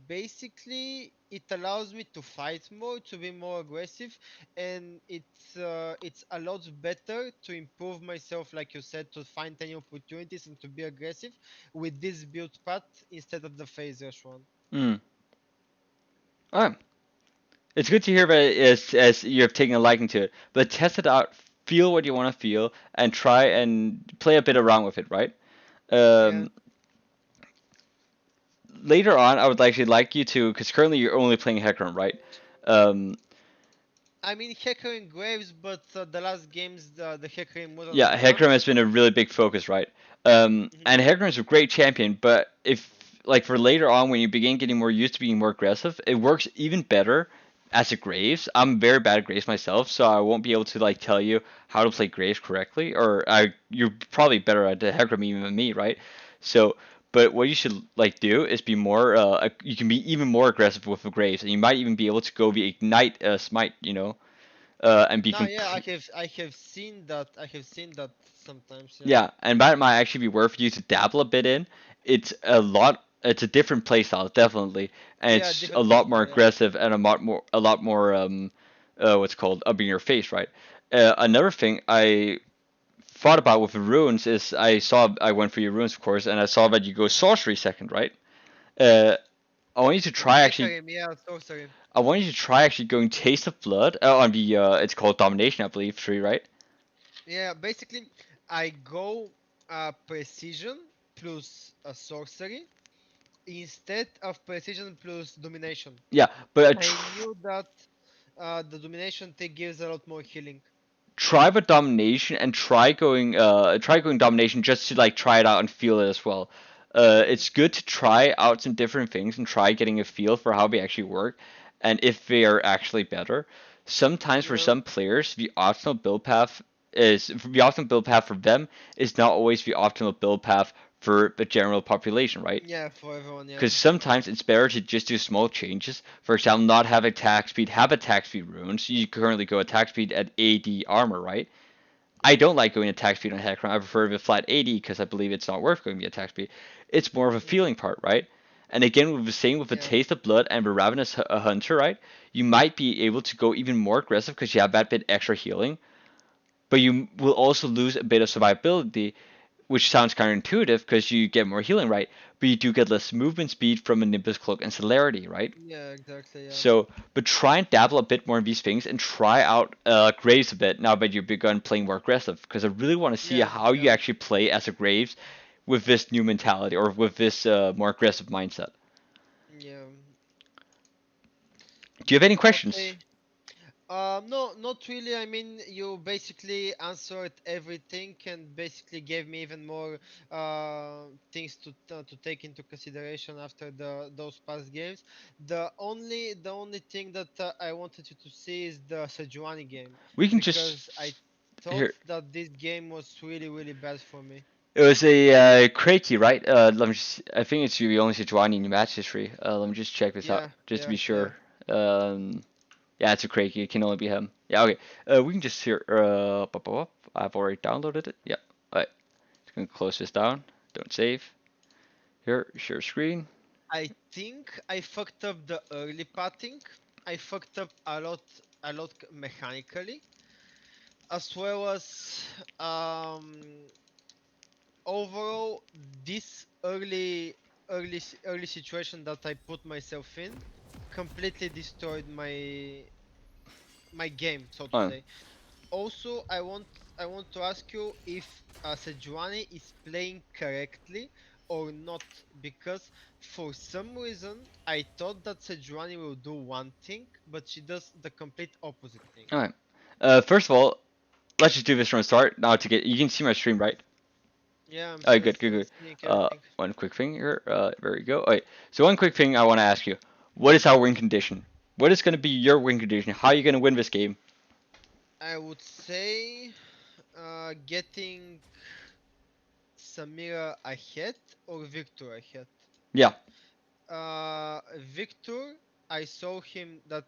S1: Basically, it allows me to fight more, to be more aggressive, and it's a lot better to improve myself, like you said, to find any opportunities and to be aggressive with this build path instead of the phase rush one.
S2: Mm. Alright. It's good to hear that as you have taken a liking to it, but test it out, feel what you want to feel, and try
S1: Mhm.
S2: and play a bit around with it, right?
S1: Yeah,
S2: Um, Later on, I would actually like you to, because currently you're only playing Hecarim, right? Um,
S1: I mean Hacker and Graves, but the last games the Hacker wasn't
S2: Yeah,
S1: around.
S2: Hecarim has been a really big focus, right?
S1: Mhm.
S2: And Hecarim is a great champion, but if like for later on when you begin getting more used to being more aggressive, it works even better as a Graves. I'm very bad at Graves myself, so I won't be able to like tell you how to play Graves correctly. Or you're probably better at the Hecarim even than me, right? So, but what you should like do is be more. You can be even more aggressive with the Graves, and you might even be able to go the Ignite Smite, and be
S1: No, yeah, I
S2: complete.
S1: have I have seen that. I have seen that sometimes. Yeah.
S2: Yeah, and that might actually be worth you to dabble a bit in. It's a lot. It's a different playstyle, definitely, and
S1: Yeah,
S2: it's a
S1: different
S2: lot more
S1: playstyle. Yeah.
S2: aggressive and a lot more what's called up in your face, right? Another thing I thought about with the runes is I went for your runes, of course, and I saw that you go sorcery second, right? Uh, I want you to
S1: On
S2: try actually.
S1: Hecarim, yeah, sorcery.
S2: I want you to try actually going taste of blood on the it's called domination, I believe, tree, right?
S1: Yeah, basically, I go precision plus sorcery, instead of precision plus domination.
S2: Yeah, but
S1: I knew that the domination thing gives a lot more healing.
S2: try with domination and try going domination just to like try it out and feel it as well.
S1: Hmm.
S2: It's good to try out some different things and try getting a feel for how they actually work and if they are actually better. Sometimes for
S1: Yeah,
S2: some players, the optimal build path for them is not always the optimal build path for the general population, right?
S1: yeah, for everyone, yeah,
S2: Because sometimes it's better to just do small changes. For example, not have attack speed, have attack speed runes. You currently go attack speed at AD armor, right? I don't like going attack speed on Hecarim. I prefer the flat 80 because I believe it's not worth going the attack speed. It's more of a
S1: hmm,
S2: feeling part, right? And again, with the same with the
S1: yeah,
S2: Taste of Blood and the Ravenous Hunter, right? You might be able to go even more aggressive because you have that bit extra healing, but you will also lose a bit of survivability, which sounds counterintuitive because you get more healing, right? But you do get less movement speed from a Nimbus Cloak and Celerity, right?
S1: yeah, exactly, yeah,
S2: So, but try and dabble a bit more in these things and try out Graves a bit now that you've begun playing more aggressive. Because I really want to see
S1: yeah,
S2: how you
S1: yeah,
S2: actually play as a Graves with this new mentality or with this more aggressive mindset.
S1: yeah.
S2: Do you have any questions?
S1: Okay. No, not really. I mean, you basically answered everything and basically gave me even more things to take into consideration after those past games. The only thing that I wanted you to see is the Sejuani game
S2: We can
S1: because I
S2: just
S1: thought
S2: here.
S1: that this game was really really bad for me.
S2: It was a Craigie, right? Let me just, I think it's the only Sejuani in your match history. Let me just check this out
S1: Yeah,
S2: just to
S1: yeah,
S2: be
S1: yeah.
S2: sure. Um, Yeah, it's a Craigie. It can only be him. Yeah, okay. We can just here. I've already downloaded it. Yeah. Alright. Just gonna close this down. Don't save. Here, share screen.
S1: I think I fucked up the early patting. I fucked up a lot mechanically as well as um overall this early situation that I put myself in completely destroyed my game, so to
S2: Oh,
S1: say. Also, I want to ask you if Sejuani is playing correctly or not, because for some reason I thought that Sejuani will do one thing, but she does the complete opposite thing.
S2: alright. First of all, let's just do this from the start. Now to get, you can see my stream, right?
S1: Yeah, I'm
S2: Alright, good, good, good.
S1: seeing everything.
S2: One quick thing here. There we go. Alright. So one quick thing I want to ask you. What is our win condition? What is gonna be your win condition? How are you gonna win this game?
S1: I would say getting Samira ahead or Victor ahead.
S2: Yeah,
S1: Victor, I saw him that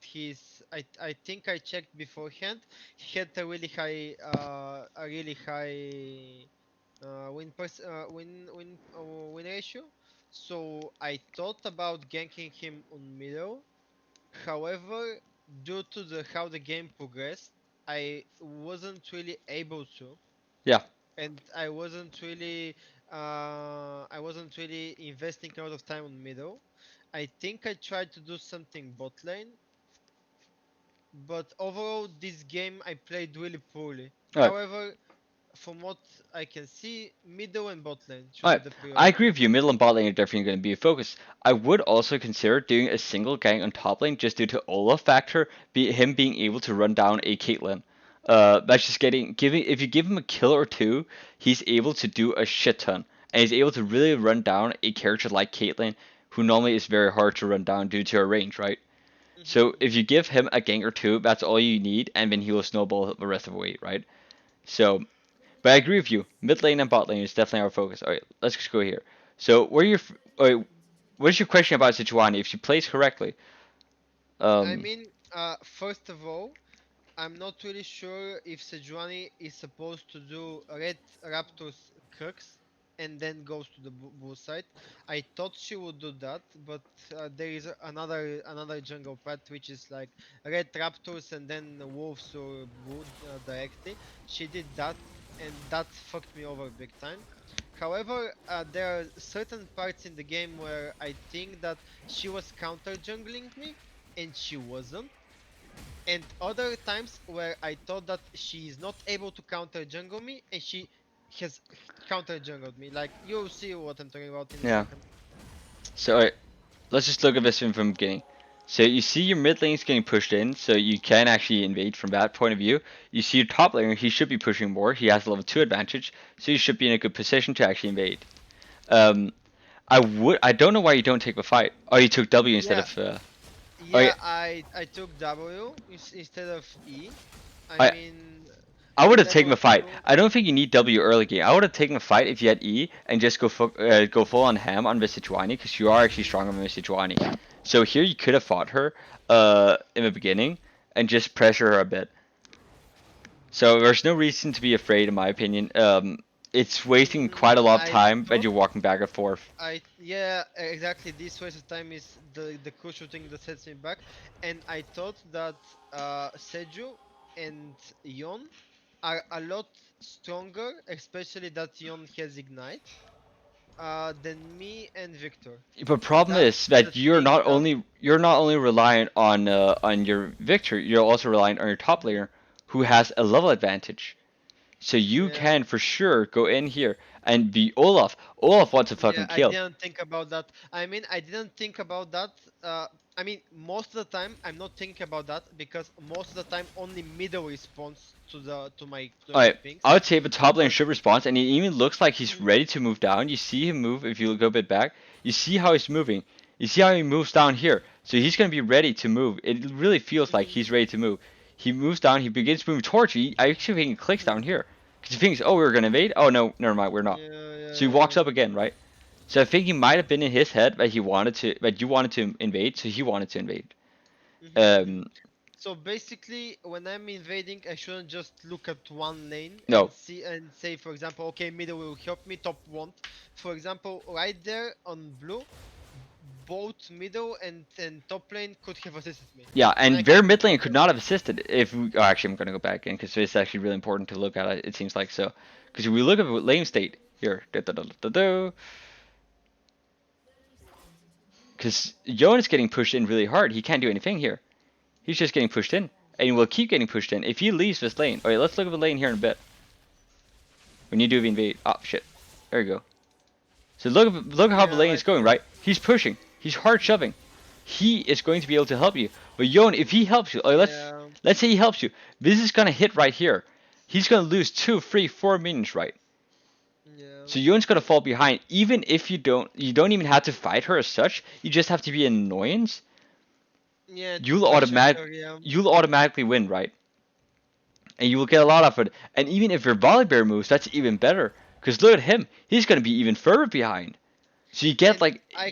S1: I think I checked beforehand. He had a really high win ratio. So I thought about ganking him on middle. However, due to the how the game progressed, I wasn't really able to,
S2: yeah.
S1: and I wasn't really investing a lot of time on middle. I think I tried to do something bot lane, but overall this game I played really poorly.
S2: Alright.
S1: However, from what I can see, middle and bot lane should be
S2: Alright,
S1: the
S2: I agree
S1: priority.
S2: with you. Middle and bot lane are definitely going to be a focus. I would also consider doing a single gank on top lane just due to Olaf factor, him being able to run down a Caitlyn. That's just giving. If you give him a kill or two, he's able to do a shit ton, and he's able to really run down a character like Caitlyn, who normally is very hard to run down due to her range, right?
S1: Hmm.
S2: So if you give him a gank or two, that's all you need, and then he will snowball the rest of the way, right? So but I agree with you. Mid lane and bot lane is definitely our focus. All right, let's just go here. So, what is your question about Sejuani? If she plays correctly,
S1: I
S2: um,
S1: mean, first of all, I'm not really sure if Sejuani is supposed to do Red Raptor's Crux and then goes to the bull side. I thought she would do that, but there is another jungle path which is like Red Raptors and then Wolves or Bull directly. She did that, and that fucked me over big time. However, there are certain parts in the game where I think that she was counter jungling me, and she wasn't, and other times where I thought that she is not able to counter jungle me and she has counter jungled me. Like, you'll see what I'm talking about in a
S2: yeah.
S1: second.
S2: So alright, let's just look at this from the beginning. So you see your mid lane is getting pushed in, so you can actually invade from that point of view. You see your top laner, he should be pushing more. He has a level 2 advantage, so you should be in a good position to actually invade. Um, I don't know why you don't take the fight. Oh, you took W instead
S1: Yeah,
S2: of. Oh yeah,
S1: yeah. I took W instead of E. I
S2: I
S1: mean,
S2: I would have
S1: that
S2: taken the
S1: was
S2: fight.
S1: true.
S2: I don't think you need W early game. I would have taken the fight if you had E and just go full on ham on Visichuani because you are actually stronger than Visichuani. So here you could have fought her in the beginning and just pressure her a bit. So there's no reason to be afraid in my opinion. It's wasting quite a lot of
S1: I
S2: time that
S1: thought
S2: you're walking back and forth.
S1: yeah, exactly. This waste of time is the crucial thing that sets me back, and I thought that Seju and Yon are a lot stronger, especially that Yon has ignite, than me and Victor.
S2: But problem
S1: That's
S2: is
S1: the
S2: that
S1: thing that
S2: you're not only reliant on your victor, you're also reliant on your top laner who has a level advantage. So you
S1: yeah.
S2: can for sure go in here and be Olaf. Olaf wants to
S1: Yeah,
S2: fucking
S1: I
S2: kill.
S1: didn't think about that. I mean, I didn't think about that. Uh, I mean, most of the time, I'm not thinking about that because most of the time, only middle responds to my
S2: Alright,
S1: pings.
S2: I would say the top lane
S1: But
S2: should respond, and he even looks like he's
S1: mhm,
S2: ready to move down. You see him move if you go a bit back. You see how he's moving. You see how he moves down here. So he's gonna be ready to move. It really feels like
S1: mhm,
S2: he's ready to move. He moves down. He begins moving towards you. I actually think he clicks down
S1: mhm.
S2: here because he thinks, "Oh, we're gonna invade." Oh no, never mind, we're not.
S1: Yeah, yeah,
S2: So he walks
S1: yeah.
S2: up again, right? So I think he might have been in his head that you wanted to invade, so he wanted to invade.
S1: Mhm.
S2: Um,
S1: So basically, when I'm invading, I shouldn't just look at one lane and
S2: no,
S1: see and say, for example, okay, middle will help me, top won't. For example, right there on blue, both middle and top lane could have assisted me,
S2: yeah,
S1: and I
S2: and
S1: could
S2: their
S1: have
S2: mid lane
S1: killed
S2: could
S1: them.
S2: not have assisted if we, oh, actually I'm gonna go back in because it's actually really important to look at it. It seems like so because if we look at lane state here, because Yon is getting pushed in really hard. He can't do anything here. He's just getting pushed in, and he will keep getting pushed in if he leaves this lane. Okay, let's look at the lane here in a bit. When you do the invade, oh shit, there you go. So look how the
S1: Yeah,
S2: lane is
S1: like
S2: going, right? He's pushing. He's hard shoving. He is going to be able to help you. But Yon, if he helps you,
S1: yeah,
S2: let's say he helps you. This is gonna hit right here. He's gonna lose 2, 3, 4 minions, right?
S1: yeah,
S2: So Yon's gonna fall behind. Even if you don't even have to fight her as such. You just have to be an annoyance.
S1: yeah. To
S2: You'll
S1: pressure
S2: automatic
S1: her, yeah,
S2: you'll automatically win, right? And you will get a lot of it. And even if your volley bear moves, that's even better. Cause look at him. He's gonna be even further behind. So you get
S1: and
S2: like
S1: I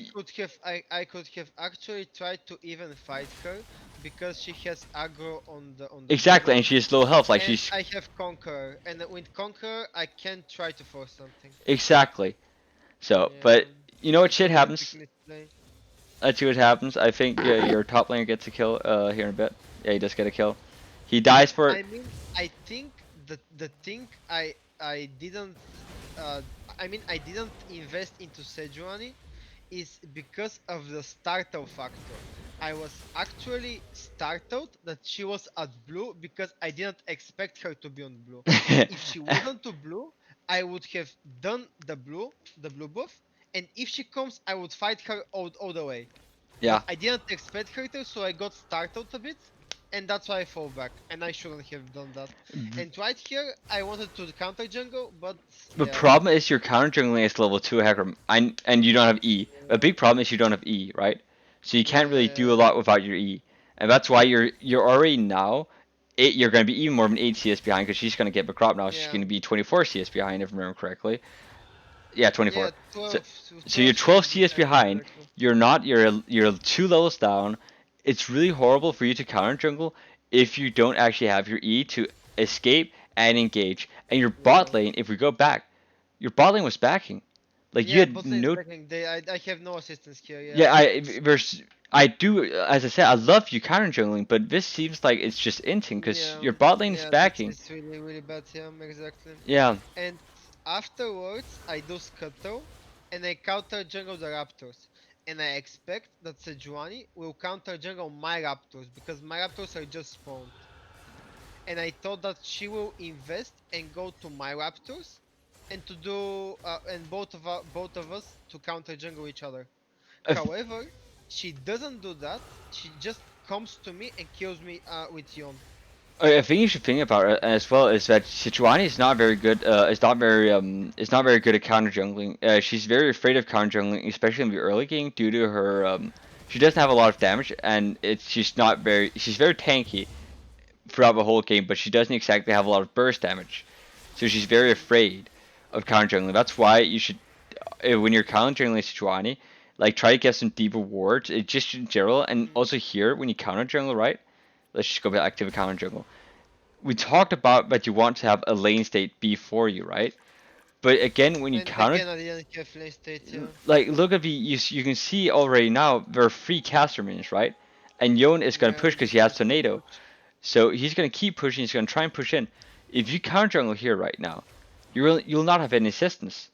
S1: could have actually tried to even fight her because she has aggro on the
S2: exactly,
S1: middle,
S2: and she has low health. Like
S1: and
S2: she's
S1: I have conqueror, and with conqueror I can try to force something.
S2: exactly. So,
S1: Yeah,
S2: but you know what
S1: it's a
S2: shit
S1: really big
S2: happens.
S1: misplay.
S2: Let's see what happens. I think your top laner gets a kill here in a bit. Yeah, he does get a kill. He dies for it.
S1: I mean, I think the thing I didn't uh I didn't invest into Sejuani is because of the startle factor. I was actually startled that she was at blue because I didn't expect her to be on blue. If she wasn't to blue, I would have done the blue buff, and if she comes, I would fight her all the way. But
S2: Yeah.
S1: I didn't expect her to, so I got startled a bit, and that's why I fall back, and I shouldn't have done that. And right here, I wanted to counter jungle, but
S2: The
S1: yeah,
S2: problem is your counter jungling is level 2 hacker, and you don't have E. A big problem is you don't have E, right? So you can't really do a
S1: yeah,
S2: lot without your E, and that's why you're already now. You're going to be even more than 8 CS behind because she's going to get the crop now. She's
S1: yeah,
S2: going to be 24 CS behind, if I remember correctly. Yeah,
S1: yeah.
S2: 24. So
S1: 12,
S2: so you're
S1: 12 CS
S2: 12 CS
S1: behind
S2: behind.
S1: exactly.
S2: You're 2 levels down. It's really horrible for you to counter jungle if you don't actually have your E to escape and engage. And your
S1: Yeah,
S2: bot lane, if we go back, your bot lane was backing. Like you
S1: yeah.
S2: had
S1: Bot lane is
S2: no.
S1: backing. I have no assistance here. Yeah,
S2: Yeah, I do. As I said, I love you counter jungling, but this seems like it's just inting because
S1: yeah,
S2: your bot lane is
S1: yeah. This
S2: backing.
S1: is really really bad. Yeah, exactly.
S2: Yeah,
S1: And afterwards, I do Scuttle, and I counter jungle the Raptors. And I expect that Sejuani will counter jungle my Raptors, because my Raptors are just spawned. And I thought that she will invest and go to my Raptors, and to do and both of us to counter jungle each other.
S2: If,
S1: However, she doesn't do that. She just comes to me and kills me with Yon.
S2: I think you should think about it as well is that Sejuani is not very good. Is not very good at counter jungling. She's very afraid of counter jungling, especially in the early game, due to her. She doesn't have a lot of damage, and it's she's not very. She's very tanky throughout the whole game, but she doesn't exactly have a lot of burst damage. So she's very
S1: Mhm.
S2: afraid of counter jungling. That's why you should, when you're counter jungling Sejuani, like try to get some deeper wards. It just in general, and
S1: Mhm.
S2: also here when you counter jungle, right? Let's just go back to the counter jungle. We talked about that you want to have a lane state before you, right? But again, when you
S1: And
S2: counter,
S1: again, I didn't have lane state. Yeah.
S2: like look at the you can see already now there are three caster minions, right? And Yon is gonna
S1: Yeah,
S2: push because
S1: just
S2: he has
S1: just to
S2: tornado,
S1: push.
S2: so he's gonna keep pushing. He's gonna try and push in. If you counter jungle here right now, you'll not have any assistance,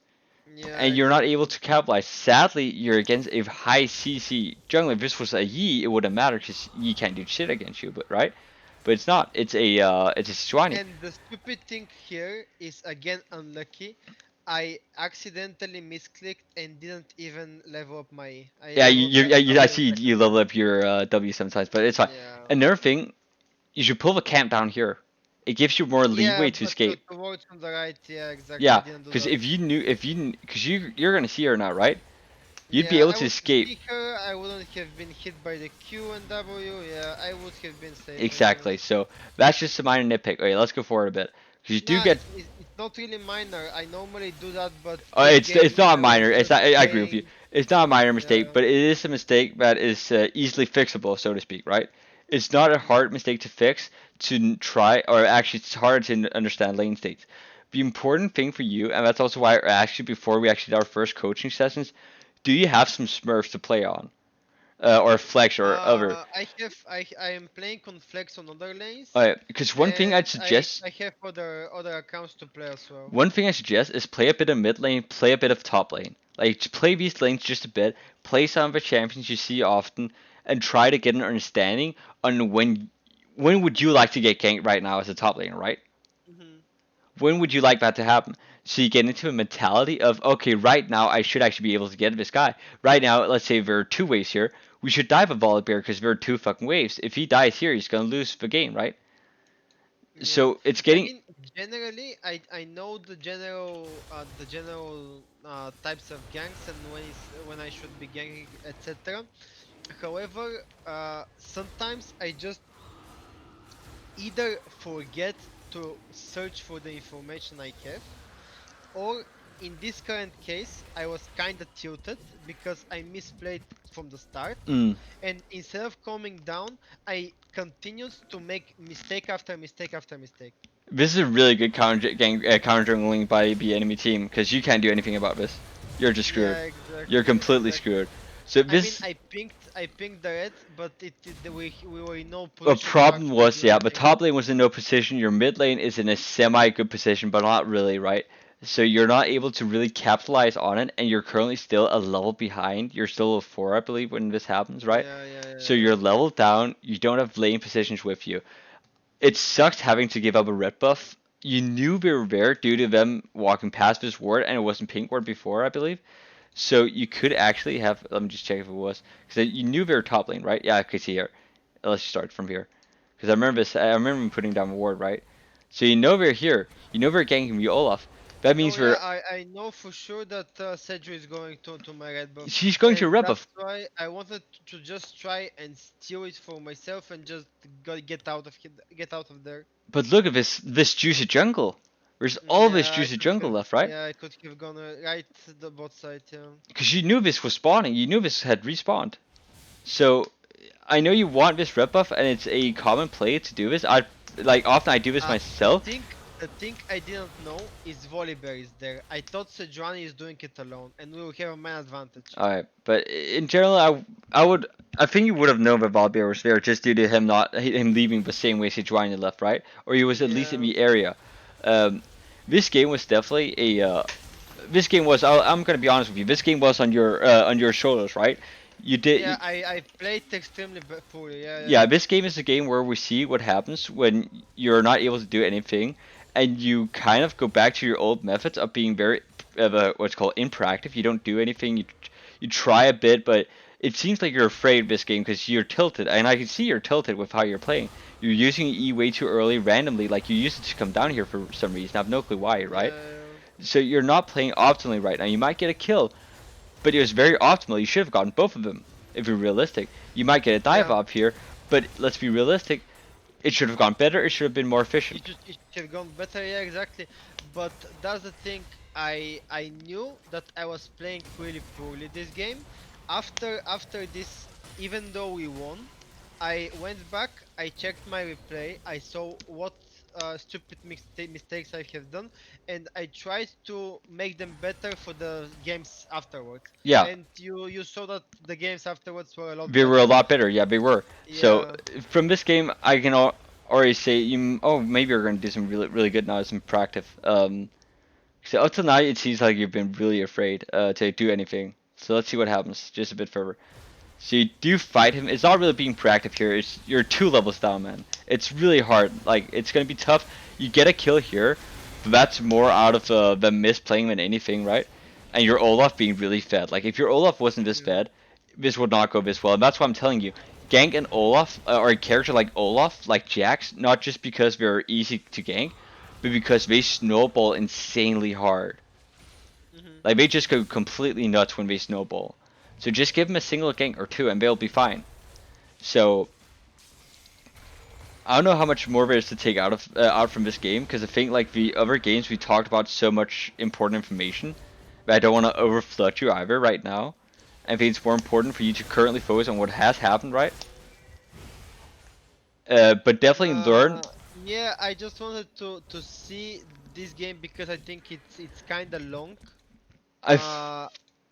S1: Yeah,
S2: and you're not able
S1: exactly.
S2: to capitalize. Sadly, you're against a high CC jungler. If this was a Yi, it wouldn't matter because Yi can't do shit against you, but right? But it's not. It's a Sejuani.
S1: And the stupid thing here is again unlucky. I accidentally misclicked and didn't even level up my. I
S2: Yeah,
S1: leveled up
S2: I
S1: double on
S2: see
S1: second
S2: you level
S1: time.
S2: up your W sometimes, but it's fine.
S1: Yeah.
S2: Another thing, you should pull the camp down here. It gives you more
S1: Yeah,
S2: leeway to
S1: but
S2: escape.
S1: towards on the right. Yeah, exactly. I
S2: Yeah,
S1: didn't do
S2: because
S1: that.
S2: if you, because you're gonna see her now, right? You'd be
S1: Yeah,
S2: able
S1: I
S2: to
S1: would
S2: escape.
S1: see her. I wouldn't have been hit by the Q and W. Yeah, I would have been safe, I
S2: Exactly.
S1: guess.
S2: So that's just a minor nitpick. Okay, let's go forward a bit. Because you do
S1: Nah,
S2: get.
S1: it's not really minor. I normally do that, but
S2: Oh,
S1: this
S2: it's
S1: game
S2: not
S1: I was
S2: minor. It's
S1: just
S2: not. I agree with you.
S1: playing.
S2: It's not a minor mistake,
S1: Yeah.
S2: but it is a mistake that is easily fixable, so to speak. Right? It's not a hard mistake to fix. Try, or actually, it's hard to understand lane states. The important thing for you, and that's also why I asked you before we actually did our first coaching sessions. Do you have some Smurfs to play on, or Flex or other?
S1: I am playing Conflex on other lanes,
S2: Because one thing I'd
S1: and
S2: suggest
S1: I have other accounts to play as well.
S2: One thing I suggest is play a bit of mid lane, play a bit of top lane. Like play these lanes just a bit, play some of the champions you see often, and try to get an understanding on when would you like to get ganked right now as a top laner, right?
S1: Hmm.
S2: When would you like that to happen? So you get into a mentality of okay, right now I should actually be able to get this guy. Right now, let's say there are two waves here. We should dive a Volibear because there are two fucking waves. If he dies here, he's gonna lose the game, right?
S1: Yeah,
S2: So it's
S1: I
S2: getting
S1: mean, generally, I know the general types of ganks and when I should be ganking, etc. However, sometimes I just either forget to search for the information I have, or in this current case, I was kinda tilted because I misplayed from the start,
S2: mm,
S1: and instead of calming down, I continued to make mistake after mistake after mistake.
S2: This is a really good counter jungling by the enemy team because you can't do anything about this. You're just screwed.
S1: Yeah,
S2: You're
S1: exactly,
S2: completely
S1: exactly.
S2: screwed. So
S1: I mean,
S2: this
S1: I pinged the red, but we were in no
S2: a
S1: position to
S2: problem
S1: actually
S2: was
S1: do
S2: yeah, the
S1: anything.
S2: top lane was in no position. Your mid lane is in a semi good position, but not really right. So you're not able to really capitalize on it, and you're currently still a level behind. You're still a 4, I believe, when this happens, right?
S1: Yeah, yeah,
S2: So
S1: yeah,
S2: you're
S1: yeah.
S2: leveled down. You don't have lane positions with you. It sucks having to give up a red buff. You knew they were there due to them walking past this ward, and it wasn't pink ward before, I believe. So you could actually have. Let me just check if it was, because you knew they were top lane, right? Yeah, I could see here. Let's start from here, because I remember this. I remember putting down a ward, right? So you know we're here. You know we're ganking you, Olaf. That
S1: No,
S2: means
S1: yeah,
S2: we're.
S1: I know for sure that Sedra is going to my red buff,
S2: She's going to
S1: and
S2: red
S1: that's
S2: buff.
S1: why I wanted to just try and steal it for myself and just get out of there.
S2: But look at this juicy jungle. There's all this
S1: Yeah,
S2: juicy jungle left, right?
S1: I could have gone right to the bot side. Yeah.
S2: Because you knew this was spawning. You knew this had respawned. So I know you want this red buff, and it's a common play to do this. I like often I do this
S1: The
S2: myself.
S1: thing I didn't know is Volibear is there. I thought Sejuani is doing it alone, and we will have a man advantage.
S2: Alright, but in general, I think you would have known that Valbear was there just due to him leaving the same way Sejuani left, right? Or he was at least in
S1: Yeah.
S2: the area. Um, this game was definitely this game was. I'm gonna be honest with you. This game was on your shoulders, right? You
S1: Yeah,
S2: did.
S1: I played extremely poorly. Yeah,
S2: Yeah,
S1: yeah.
S2: this game is a game where we see what happens when you're not able to do anything, and you kind of go back to your old methods of being very what's called improactive. You don't do anything. You try a bit, but it seems like you're afraid of this game because you're tilted, and I can see you're tilted with how you're playing. You're using E way too early randomly, like you used it to come down here for some reason. I have no clue why, right?
S1: Yeah.
S2: So you're not playing optimally right now. You might get a kill, but it was very optimal. You should have gotten both of them if you're realistic. You might get a dive
S1: Yeah.
S2: up here, but let's be realistic. It should have gone better. It should have been more efficient.
S1: It should have gone better, yeah, exactly. But that's the thing. I knew that I was playing really poorly this game. After this, even though we won, I went back. I checked my replay. I saw what stupid mistakes I have done, and I tried to make them better for the games afterwards.
S2: Yeah,
S1: And you saw that the games afterwards were a lot
S2: they were a
S1: better.
S2: lot better. Yeah, they were. So
S1: Yeah.
S2: from this game, I can already say you. Oh, maybe you're going to do some really good now, some practice. So up till now, it seems like you've been really afraid to do anything. So let's see what happens. Just a bit further. So you do fight him. It's not really being proactive here. It's you're 2 levels down, man. It's really hard. Like it's gonna be tough. You get a kill here, but that's more out of the misplaying than anything, right? And your Olaf being really fed. Like if your Olaf wasn't this
S1: Mm.
S2: fed, this would not go this well. And that's why I'm telling you, gank an Olaf or a character like Olaf, like Jax, not just because they're easy to gank, but because they snowball insanely hard.
S1: Mhm.
S2: Like they just go completely nuts when they snowball. So just give them a single gank or two and they'll be fine. So I don't know how much more there is to take out from this game because I think like the other games we talked about so much important information that I don't want to overflood you either right now. I think it's more important for you to currently focus on what has happened, right? But definitely learn.
S1: Yeah, I just wanted to see this game because I think it's kind of long.
S2: I've
S1: Uh,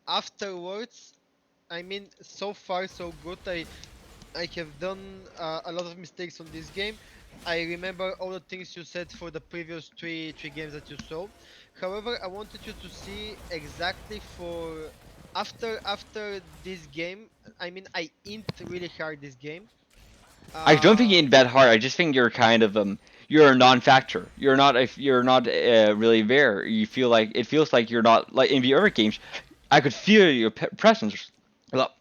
S1: Afterwards, I mean, so far so good. I have done a lot of mistakes on this game. I remember all the things you said for the previous three games that you saw. However, I wanted you to see exactly for after this game. I mean, I int really hard this game.
S2: I don't think
S1: Uh,
S2: you're that hard. I just think you're kind of you're a non-factor. You're not really there. You feel like it feels like you're not like in the other games. I could feel your presence. Well,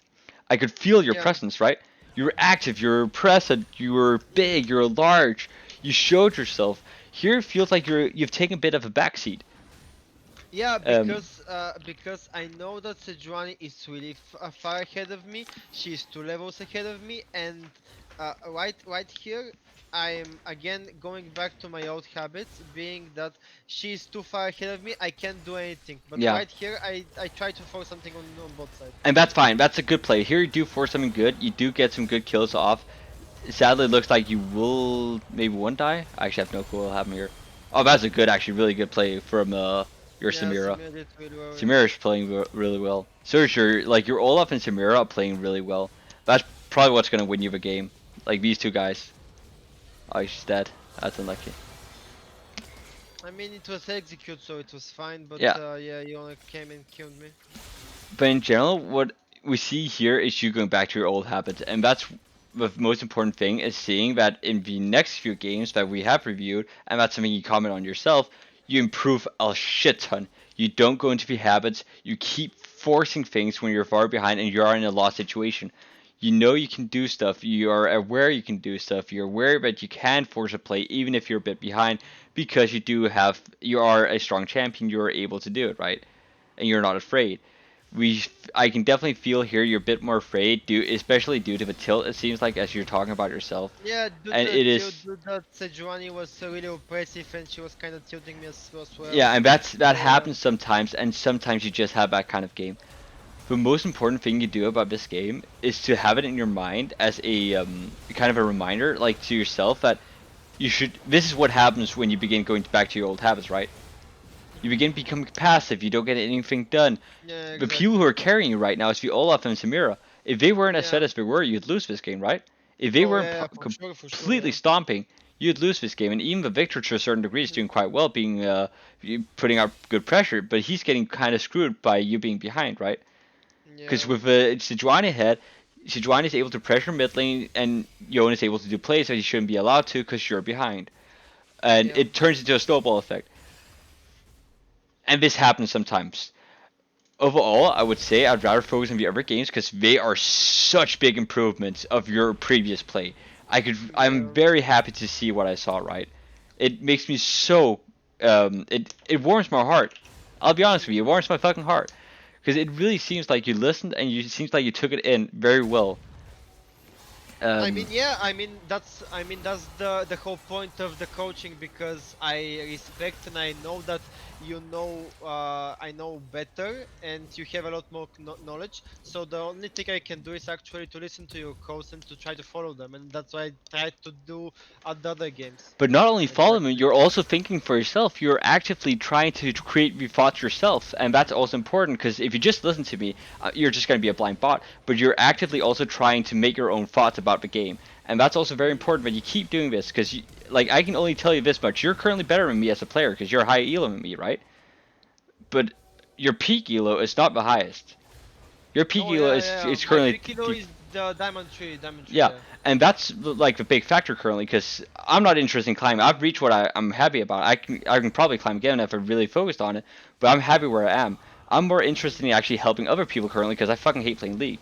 S2: I could feel your
S1: yeah.
S2: presence, right? You were active. You were present. You were
S1: Mm.
S2: big. You were large. You showed yourself. Here it feels like you've taken a bit of a backseat.
S1: Yeah,
S2: Um,
S1: because I know that Sejuani is really far ahead of me. She's 2 levels ahead of me, and right here, I'm again going back to my old habits, being that she's too far ahead of me. I can't do anything. But
S2: yeah.
S1: right here, I try to force something on both sides.
S2: And that's fine. That's a good play. Here you do force something good. You do get some good kills off. Sadly, it looks like you will maybe one die. I actually have no clue what will happen here. Oh, that's a good, actually, really good play from your
S1: Yeah,
S2: Samira.
S1: Samir did really well. Yeah.
S2: Samira is playing really well. So sure, like your Olaf and Samira are playing really well. That's probably what's gonna win you the game. Like these two guys. Oh, she's dead. That's unlucky.
S1: I mean, it was execute, so it was fine. But
S2: Yeah,
S1: yeah, you only came and killed me.
S2: but in general, what we see here is you going back to your old habits, and that's the most important thing is seeing that in the next few games that we have reviewed, and that's something you comment on yourself, you improve a shit ton. You don't go into the habits, you keep forcing things when you're far behind and you are in a lost situation. You know you can do stuff, you are aware you can do stuff, you're aware that you can force a play even if you're a bit behind because you are a strong champion, you're able to do it, right? And you're not afraid. I can definitely feel here you're a bit more afraid, especially due to the tilt. It seems like as you're talking about yourself,
S1: Yeah, due
S2: and
S1: to
S2: it
S1: tilt,
S2: is
S1: due that Sejuani was really oppressive and she was kind of tilting me as well.
S2: yeah, and that
S1: So yeah,
S2: happens sometimes, and sometimes you just have that kind of game. The most important thing you do about this game is to have it in your mind as a kind of a reminder, like to yourself that you should. This is what happens when you begin going back to your old habits, right? You begin becoming passive. You don't get anything done.
S1: yeah,
S2: The people who
S1: exactly.
S2: are carrying you right now is the Olaf and Samira. If they weren't as
S1: Yeah.
S2: set as they were, you'd lose this game, right? If they
S1: Oh
S2: weren't
S1: yeah, yeah, for sure,
S2: completely
S1: yeah.
S2: stomping, you'd lose this game. And even the Victor, to a certain degree, is
S1: Mhm.
S2: doing quite well, being putting out good pressure. But he's getting kind of screwed by you being behind, right? Because
S1: Yeah,
S2: with Sejuani ahead, Sejuani is able to pressure mid lane, and Yon is able to do plays that he shouldn't be allowed to because you're behind, and
S1: yeah.
S2: it turns into a snowball effect. And this happens sometimes. overall, I would say I'd rather focus on the other games because they are such big improvements of your previous play. I'm
S1: Yeah.
S2: very happy to see what I saw. Right, it makes me so. It warms my heart. I'll be honest with you, it warms my fucking heart because it really seems like you listened and you seems like you took it in very well.
S1: I mean,
S2: Um,
S1: yeah, that's the whole point of the coaching because I respect and I know that I know better and you have a lot more knowledge. So the only thing I can do is actually to listen to your coach and to try to follow them, and that's what I try to do at the other games.
S2: But not only
S1: I try
S2: following,
S1: to
S2: you're
S1: listen.
S2: also thinking for yourself. You're actively trying to create the thoughts yourself, and that's also important because if you just listen to me, you're just going to be a blind bot. But you're actively also trying to make your own thoughts about the game, and that's also very important that you keep doing this because, like, I can only tell you this much: you're currently better than me as a player because you're high elo than me, right? But your peak elo is not the highest. Your peak
S1: Oh
S2: elo
S1: yeah,
S2: is
S1: yeah.
S2: is
S1: My
S2: currently
S1: pick kilo is the diamond tree, diamond tree.
S2: yeah,
S1: Yeah.
S2: and that's like the big factor currently because I'm not interested in climbing. I've reached what I'm happy about. I can probably climb again if I really focused on it, but I'm happy where I am. I'm more interested in actually helping other people currently because I fucking hate playing League.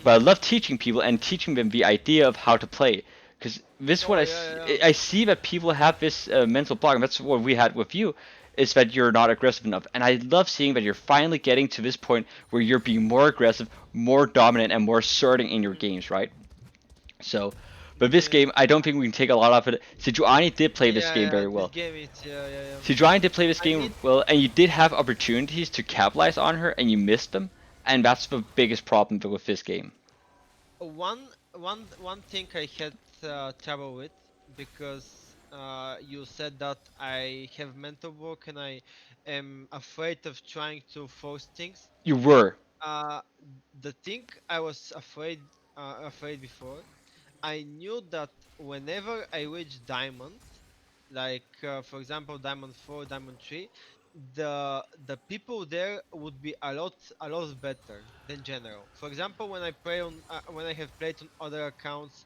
S2: But I love teaching people and teaching them the idea of how to play. Because this is what
S1: Oh yeah, yeah.
S2: I see that people have this mental block, and that's what we had with you, is that you're not aggressive enough. And I love seeing that you're finally getting to this point where you're being more aggressive, more dominant, and more asserting in your games, right? So, but this
S1: Yeah.
S2: game, I don't think we can take a lot off it. Sejuani did play this
S1: Yeah,
S2: game
S1: yeah.
S2: very
S1: This
S2: well.
S1: game is yeah, yeah, yeah.
S2: Sejuani did play this
S1: I mean,
S2: game well, and you did have opportunities to capitalize on her, and you missed them. And that's the biggest problem with this game.
S1: one thing I had trouble with because you said that I have mental block and I am afraid of trying to force things.
S2: You were.
S1: Uh, the thing I was afraid before, I knew that whenever I reach diamond, like for example diamond 4, diamond 3, the people there would be a lot better than general. For example, when I have played on other accounts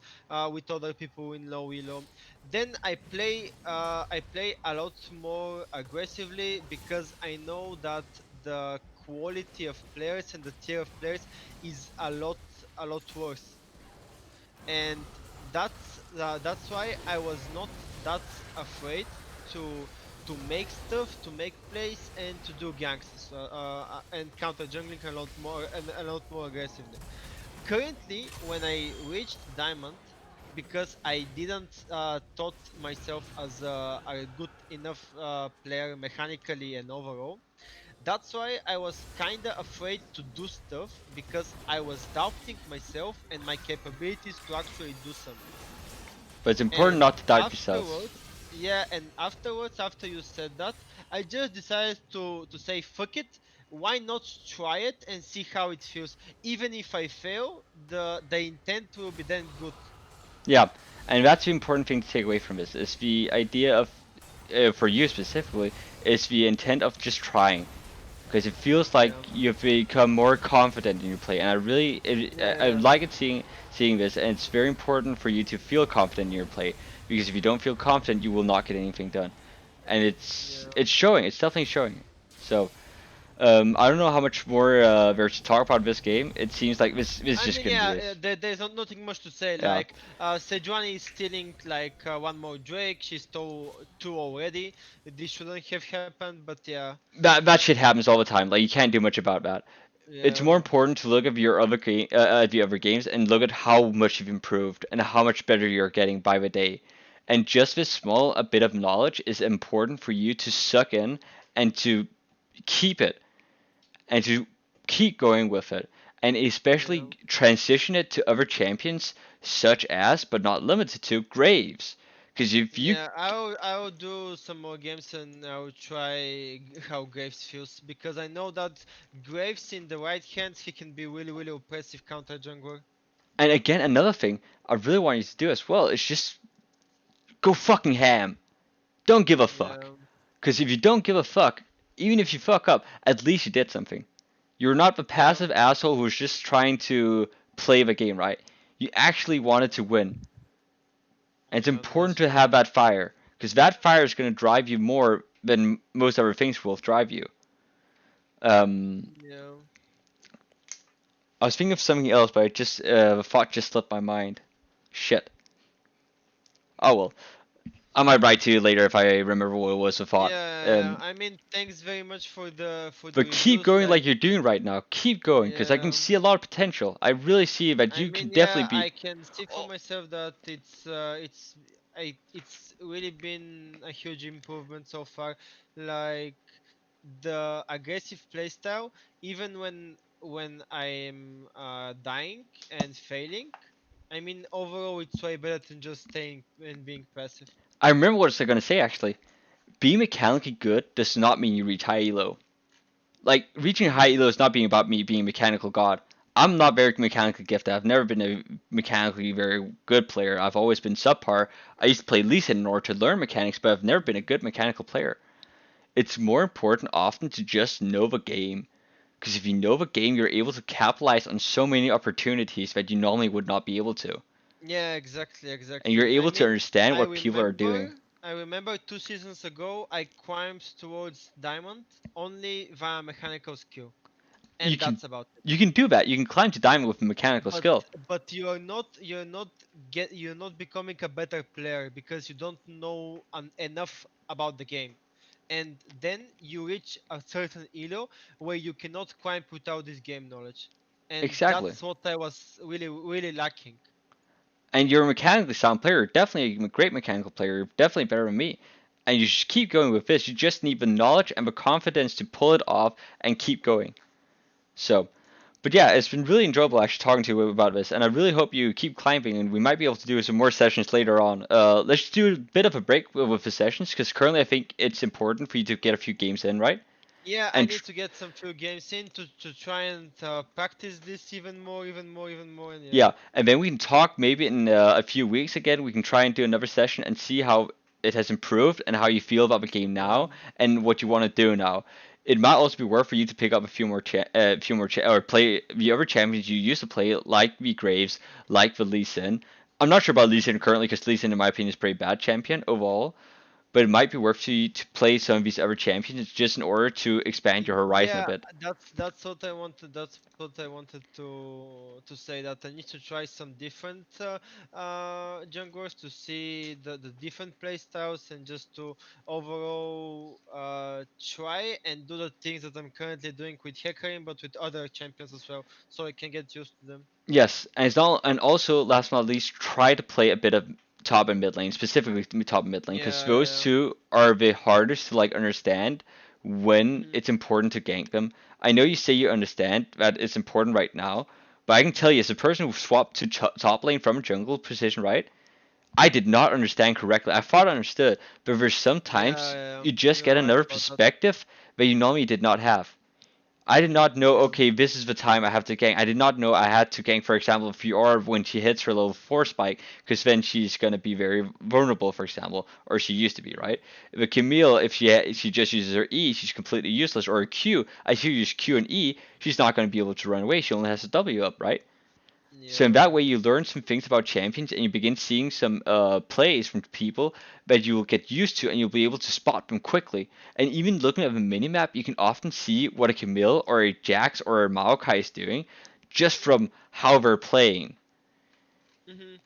S1: with other people in low elo, then I play a lot more aggressively because I know that the quality of players and the tier of players is a lot worse, and that's why I was not that afraid to make stuff, to make plays, and to do ganks and counter jungling a lot more and a lot more aggressively. Currently, when I reached diamond, because I didn't thought myself as a good enough player mechanically and overall, that's why I was kinda afraid to do stuff because I was doubting myself and my capabilities to actually do something.
S2: But it's important
S1: And
S2: not to doubt yourself.
S1: afterwards, yeah, and afterwards, after you said that, I just decided to say fuck it. Why not try it and see how it feels? Even if I fail, the intent will be then good.
S2: Yeah, and that's the important thing to take away from this is the idea of, for you specifically, is the intent of just trying. Because it feels like
S1: Yeah,
S2: you've become more confident in your play, and I
S1: yeah,
S2: like it seeing this, and it's very important for you to feel confident in your play. Because if you don't feel confident, you will not get anything done, and
S1: yeah.
S2: it's showing. It's definitely showing. So I don't know how much more there's to talk about this game. It seems like this
S1: I
S2: just
S1: mean,
S2: couldn't do
S1: yeah,
S2: this.
S1: there's nothing much to say.
S2: Yeah.
S1: Like, Sejuani is stealing like one more Drake. She stole two already. This shouldn't have happened, but yeah,
S2: That shit happens all the time. Like you can't do much about that. It's more
S1: yeah,
S2: important to look at your other the other games and look at how much you've improved and how much better you're getting by the day. And just this small a bit of knowledge is important for you to suck in and to keep it and to keep going with it. And especially
S1: yeah.
S2: transition it to other champions such as, but not limited to, Graves. Because if you
S1: Yeah, I'll do some more games and I'll try how Graves feels because I know that Graves in the right hands he can be really oppressive counter jungler.
S2: and again another thing I really want you to do as well is just go fucking ham. Don't give a fuck.
S1: Yeah,
S2: Because if you don't give a fuck, even if you fuck up, at least you did something. You're not the
S1: yeah,
S2: passive asshole who's just trying to play the game, right? You actually wanted to win. And it's
S1: yeah,
S2: important
S1: that's
S2: to
S1: true.
S2: have that fire. Because that fire is going to drive you more than most other things will drive you. Um,
S1: Yeah.
S2: I was thinking of something else, but I just thought just slipped my mind. Shit. Oh well. I might write to you later if I remember what it was I thought.
S1: Yeah. I mean, thanks very much for the
S2: But keep
S1: reviews.
S2: going like
S1: Like,
S2: you're doing right now. Keep going, because I can
S1: yeah.
S2: see a lot of potential. I really see that
S1: I
S2: you can
S1: mean,
S2: definitely
S1: yeah,
S2: be.
S1: I can see for
S2: Oh,
S1: myself that it's really been a huge improvement so far. Like the aggressive playstyle, even when I am dying and failing. I mean, overall, it's way better than just staying and being passive.
S2: I remember what I was gonna say actually. Being mechanically good does not mean you reach high elo. Like reaching high elo is not being about me being a mechanical god. I'm not very mechanically gifted. I've never been a mechanically very good player. I've always been subpar. I used to play Lee Sin in order to learn mechanics, but I've never been a good mechanical player. It's more important often to just know the game. Because if you know the game, you're able to capitalize on so many opportunities that you normally would not be able to.
S1: Yeah, exactly,
S2: And you're
S1: exactly. I
S2: able to
S1: mean,
S2: understand
S1: I
S2: what people are doing.
S1: remember, I remember 2 seasons ago, I climbed towards Diamond only via mechanical skill,
S2: You
S1: and
S2: can
S1: that's about it.
S2: you can do that. You can climb to diamond with mechanical
S1: But
S2: skill.
S1: but you're not becoming a better player because you don't know enough about the game, and then you reach a certain elo where you cannot climb without this game knowledge, and
S2: Exactly.
S1: that's what I was really lacking.
S2: And you're a mechanically sound player. Definitely a great mechanical player. You're definitely better than me. And you should keep going with this. You just need the knowledge and the confidence to pull it off and keep going. So, but yeah, it's been really enjoyable actually talking to you about this, and I really hope you keep climbing, and we might be able to do some more sessions later on. Let's do a bit of a break with the sessions, because currently I think it's important for you to get a few games in, right?
S1: Yeah, I
S2: And
S1: need to get some few games in to try and practice this even more, and yeah.
S2: yeah, and then we can talk maybe in a few weeks again. We can try and do another session and see how it has improved and how you feel about the game
S1: Yeah.
S2: now and what you want to do now. It might also be worth for you to pick up a few more or play the other champions you used to play, like the Graves, like the Lee Sin. I'm not sure about Lee Sin currently because Lee Sin, in my opinion, is a pretty bad champion overall. But it might be worth for you to play some of these other champions just in order to expand your horizon a
S1: Yeah,
S2: bit.
S1: that's what I wanted. That's what I wanted to say. That I need to try some different junglers to see the different play styles and just to overall try and do the things that I'm currently doing with Hecarim, but with other champions as well, so I can get used to them.
S2: Yes, and it's not, and also last but not least, try to play a bit of top and mid lane, specifically top and mid lane, because
S1: Yeah,
S2: those
S1: yeah.
S2: two are the hardest to like understand when
S1: Mhm.
S2: it's important to gank them. I know you say you understand that it's important right now, but I can tell you, as a person who swapped to top lane from jungle position, right? I did not understand correctly. I thought I understood, but there's
S1: Yeah,
S2: sometimes
S1: yeah.
S2: you just
S1: You're
S2: get
S1: right
S2: another
S1: about that.
S2: perspective that you normally did not have. I did not know,
S1: Yeah.
S2: okay, this is the time I have to gank. I did not know I had to gank, for example, Fiora when she hits her level 4 spike, because then she's going to be very vulnerable, for example, or she used to be, right? But Camille, if she just uses her E, she's completely useless, or her Q, I should use Q and E, she's not going to be able to run away. She only has a W up, right? So in
S1: Yeah.
S2: that way, you learn some things about champions, and you begin seeing some plays from people that you will get used to, and you'll be able to spot them quickly. And even looking at the minimap, you can often see what a Camille or a Jax or a Maokai is doing, just from how they're playing.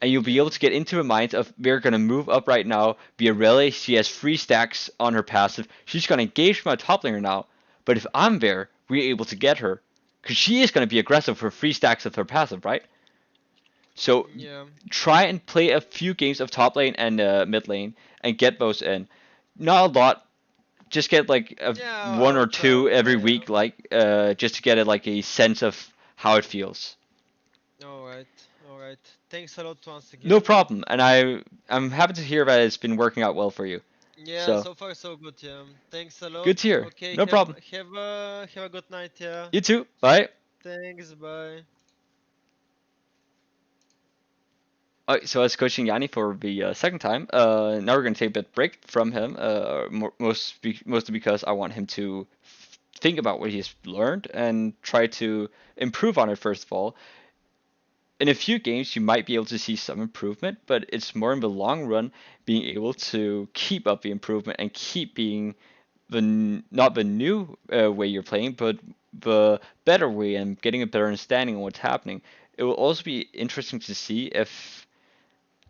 S2: And you'll be
S1: Yeah.
S2: able to get into the minds of they're gonna move up right now. Viorelli, she has 3 stacks on her passive. She's gonna engage my top laner now. But if I'm there, we're able to get her, because she is gonna be aggressive for 3 stacks of her passive, right? So
S1: Yeah.
S2: try and play a few games of top lane and mid lane and get those in. Not a lot. Just get like
S1: Yeah,
S2: one
S1: I'll
S2: or
S1: try. I'll
S2: two every
S1: try.
S2: week, like just to get it like a sense of how it feels.
S1: All right. All right. Thanks a lot once
S2: No
S1: again.
S2: problem, and I'm happy to hear that it's been working out well for you.
S1: Yeah,
S2: So
S1: so far so good. Yeah. Thanks a lot.
S2: good to hear.
S1: Okay.
S2: No problem.
S1: Have a good night. Yeah.
S2: You too. Bye.
S1: Thanks. Bye.
S2: Alright, so I was coaching Yanni for the second time. Now we're gonna take a bit break from him. Mostly because I want him to think about what he's learned and try to improve on it first of all. In a few games, you might be able to see some improvement, but it's more in the long run being able to keep up the improvement and keep being not the new way you're playing, but the better way and getting a better understanding of what's happening. It will also be interesting to see if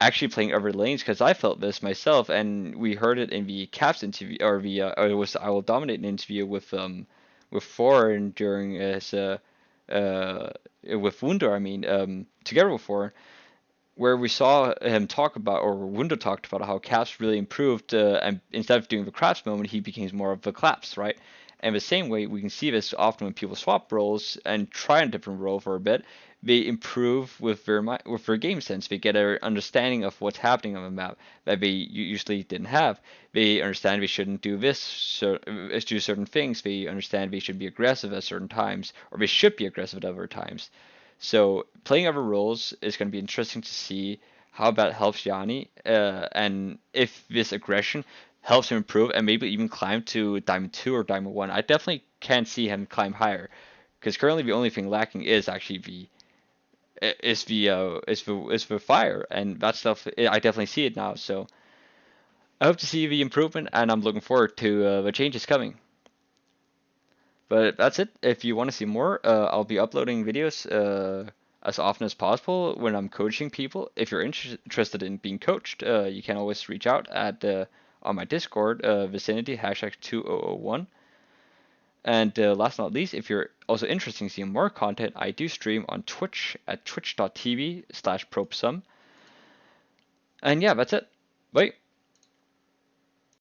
S2: actually playing other lanes, because I felt this myself, and we heard it in the Caps interview, or the or it was I Will Dominate an interview with Foreign during his with Wunder, I mean, together with Foreign, where we saw him talk about, or Wunder talked about how Caps really improved, and instead of doing the craps moment, he becomes more of the claps, right? And the same way, we can see this often when people swap roles and try a different role for a bit. They improve with their game sense. They get an understanding of what's happening on the map that they usually didn't have. They understand they shouldn't do this, so do certain things. They understand they should be aggressive at certain times, or they should be aggressive at other times. So playing other roles is going to be interesting to see how that helps Yanni, and if this aggression helps him improve and maybe even climb to Diamond 2 or Diamond 1. I definitely can see him climb higher, because currently the only thing lacking is actually the fire, and that stuff I definitely see it now. So I hope to see the improvement, and I'm looking forward to the changes coming. But that's it. If you want to see more, I'll be uploading videos as often as possible when I'm coaching people. If you're interested in being coached, you can always reach out at on my Discord, vicinity hashtag 2001. And last but not least, if you're also interested in seeing more content, I do stream on Twitch at twitch.tv/probesum. And yeah, that's it. Bye.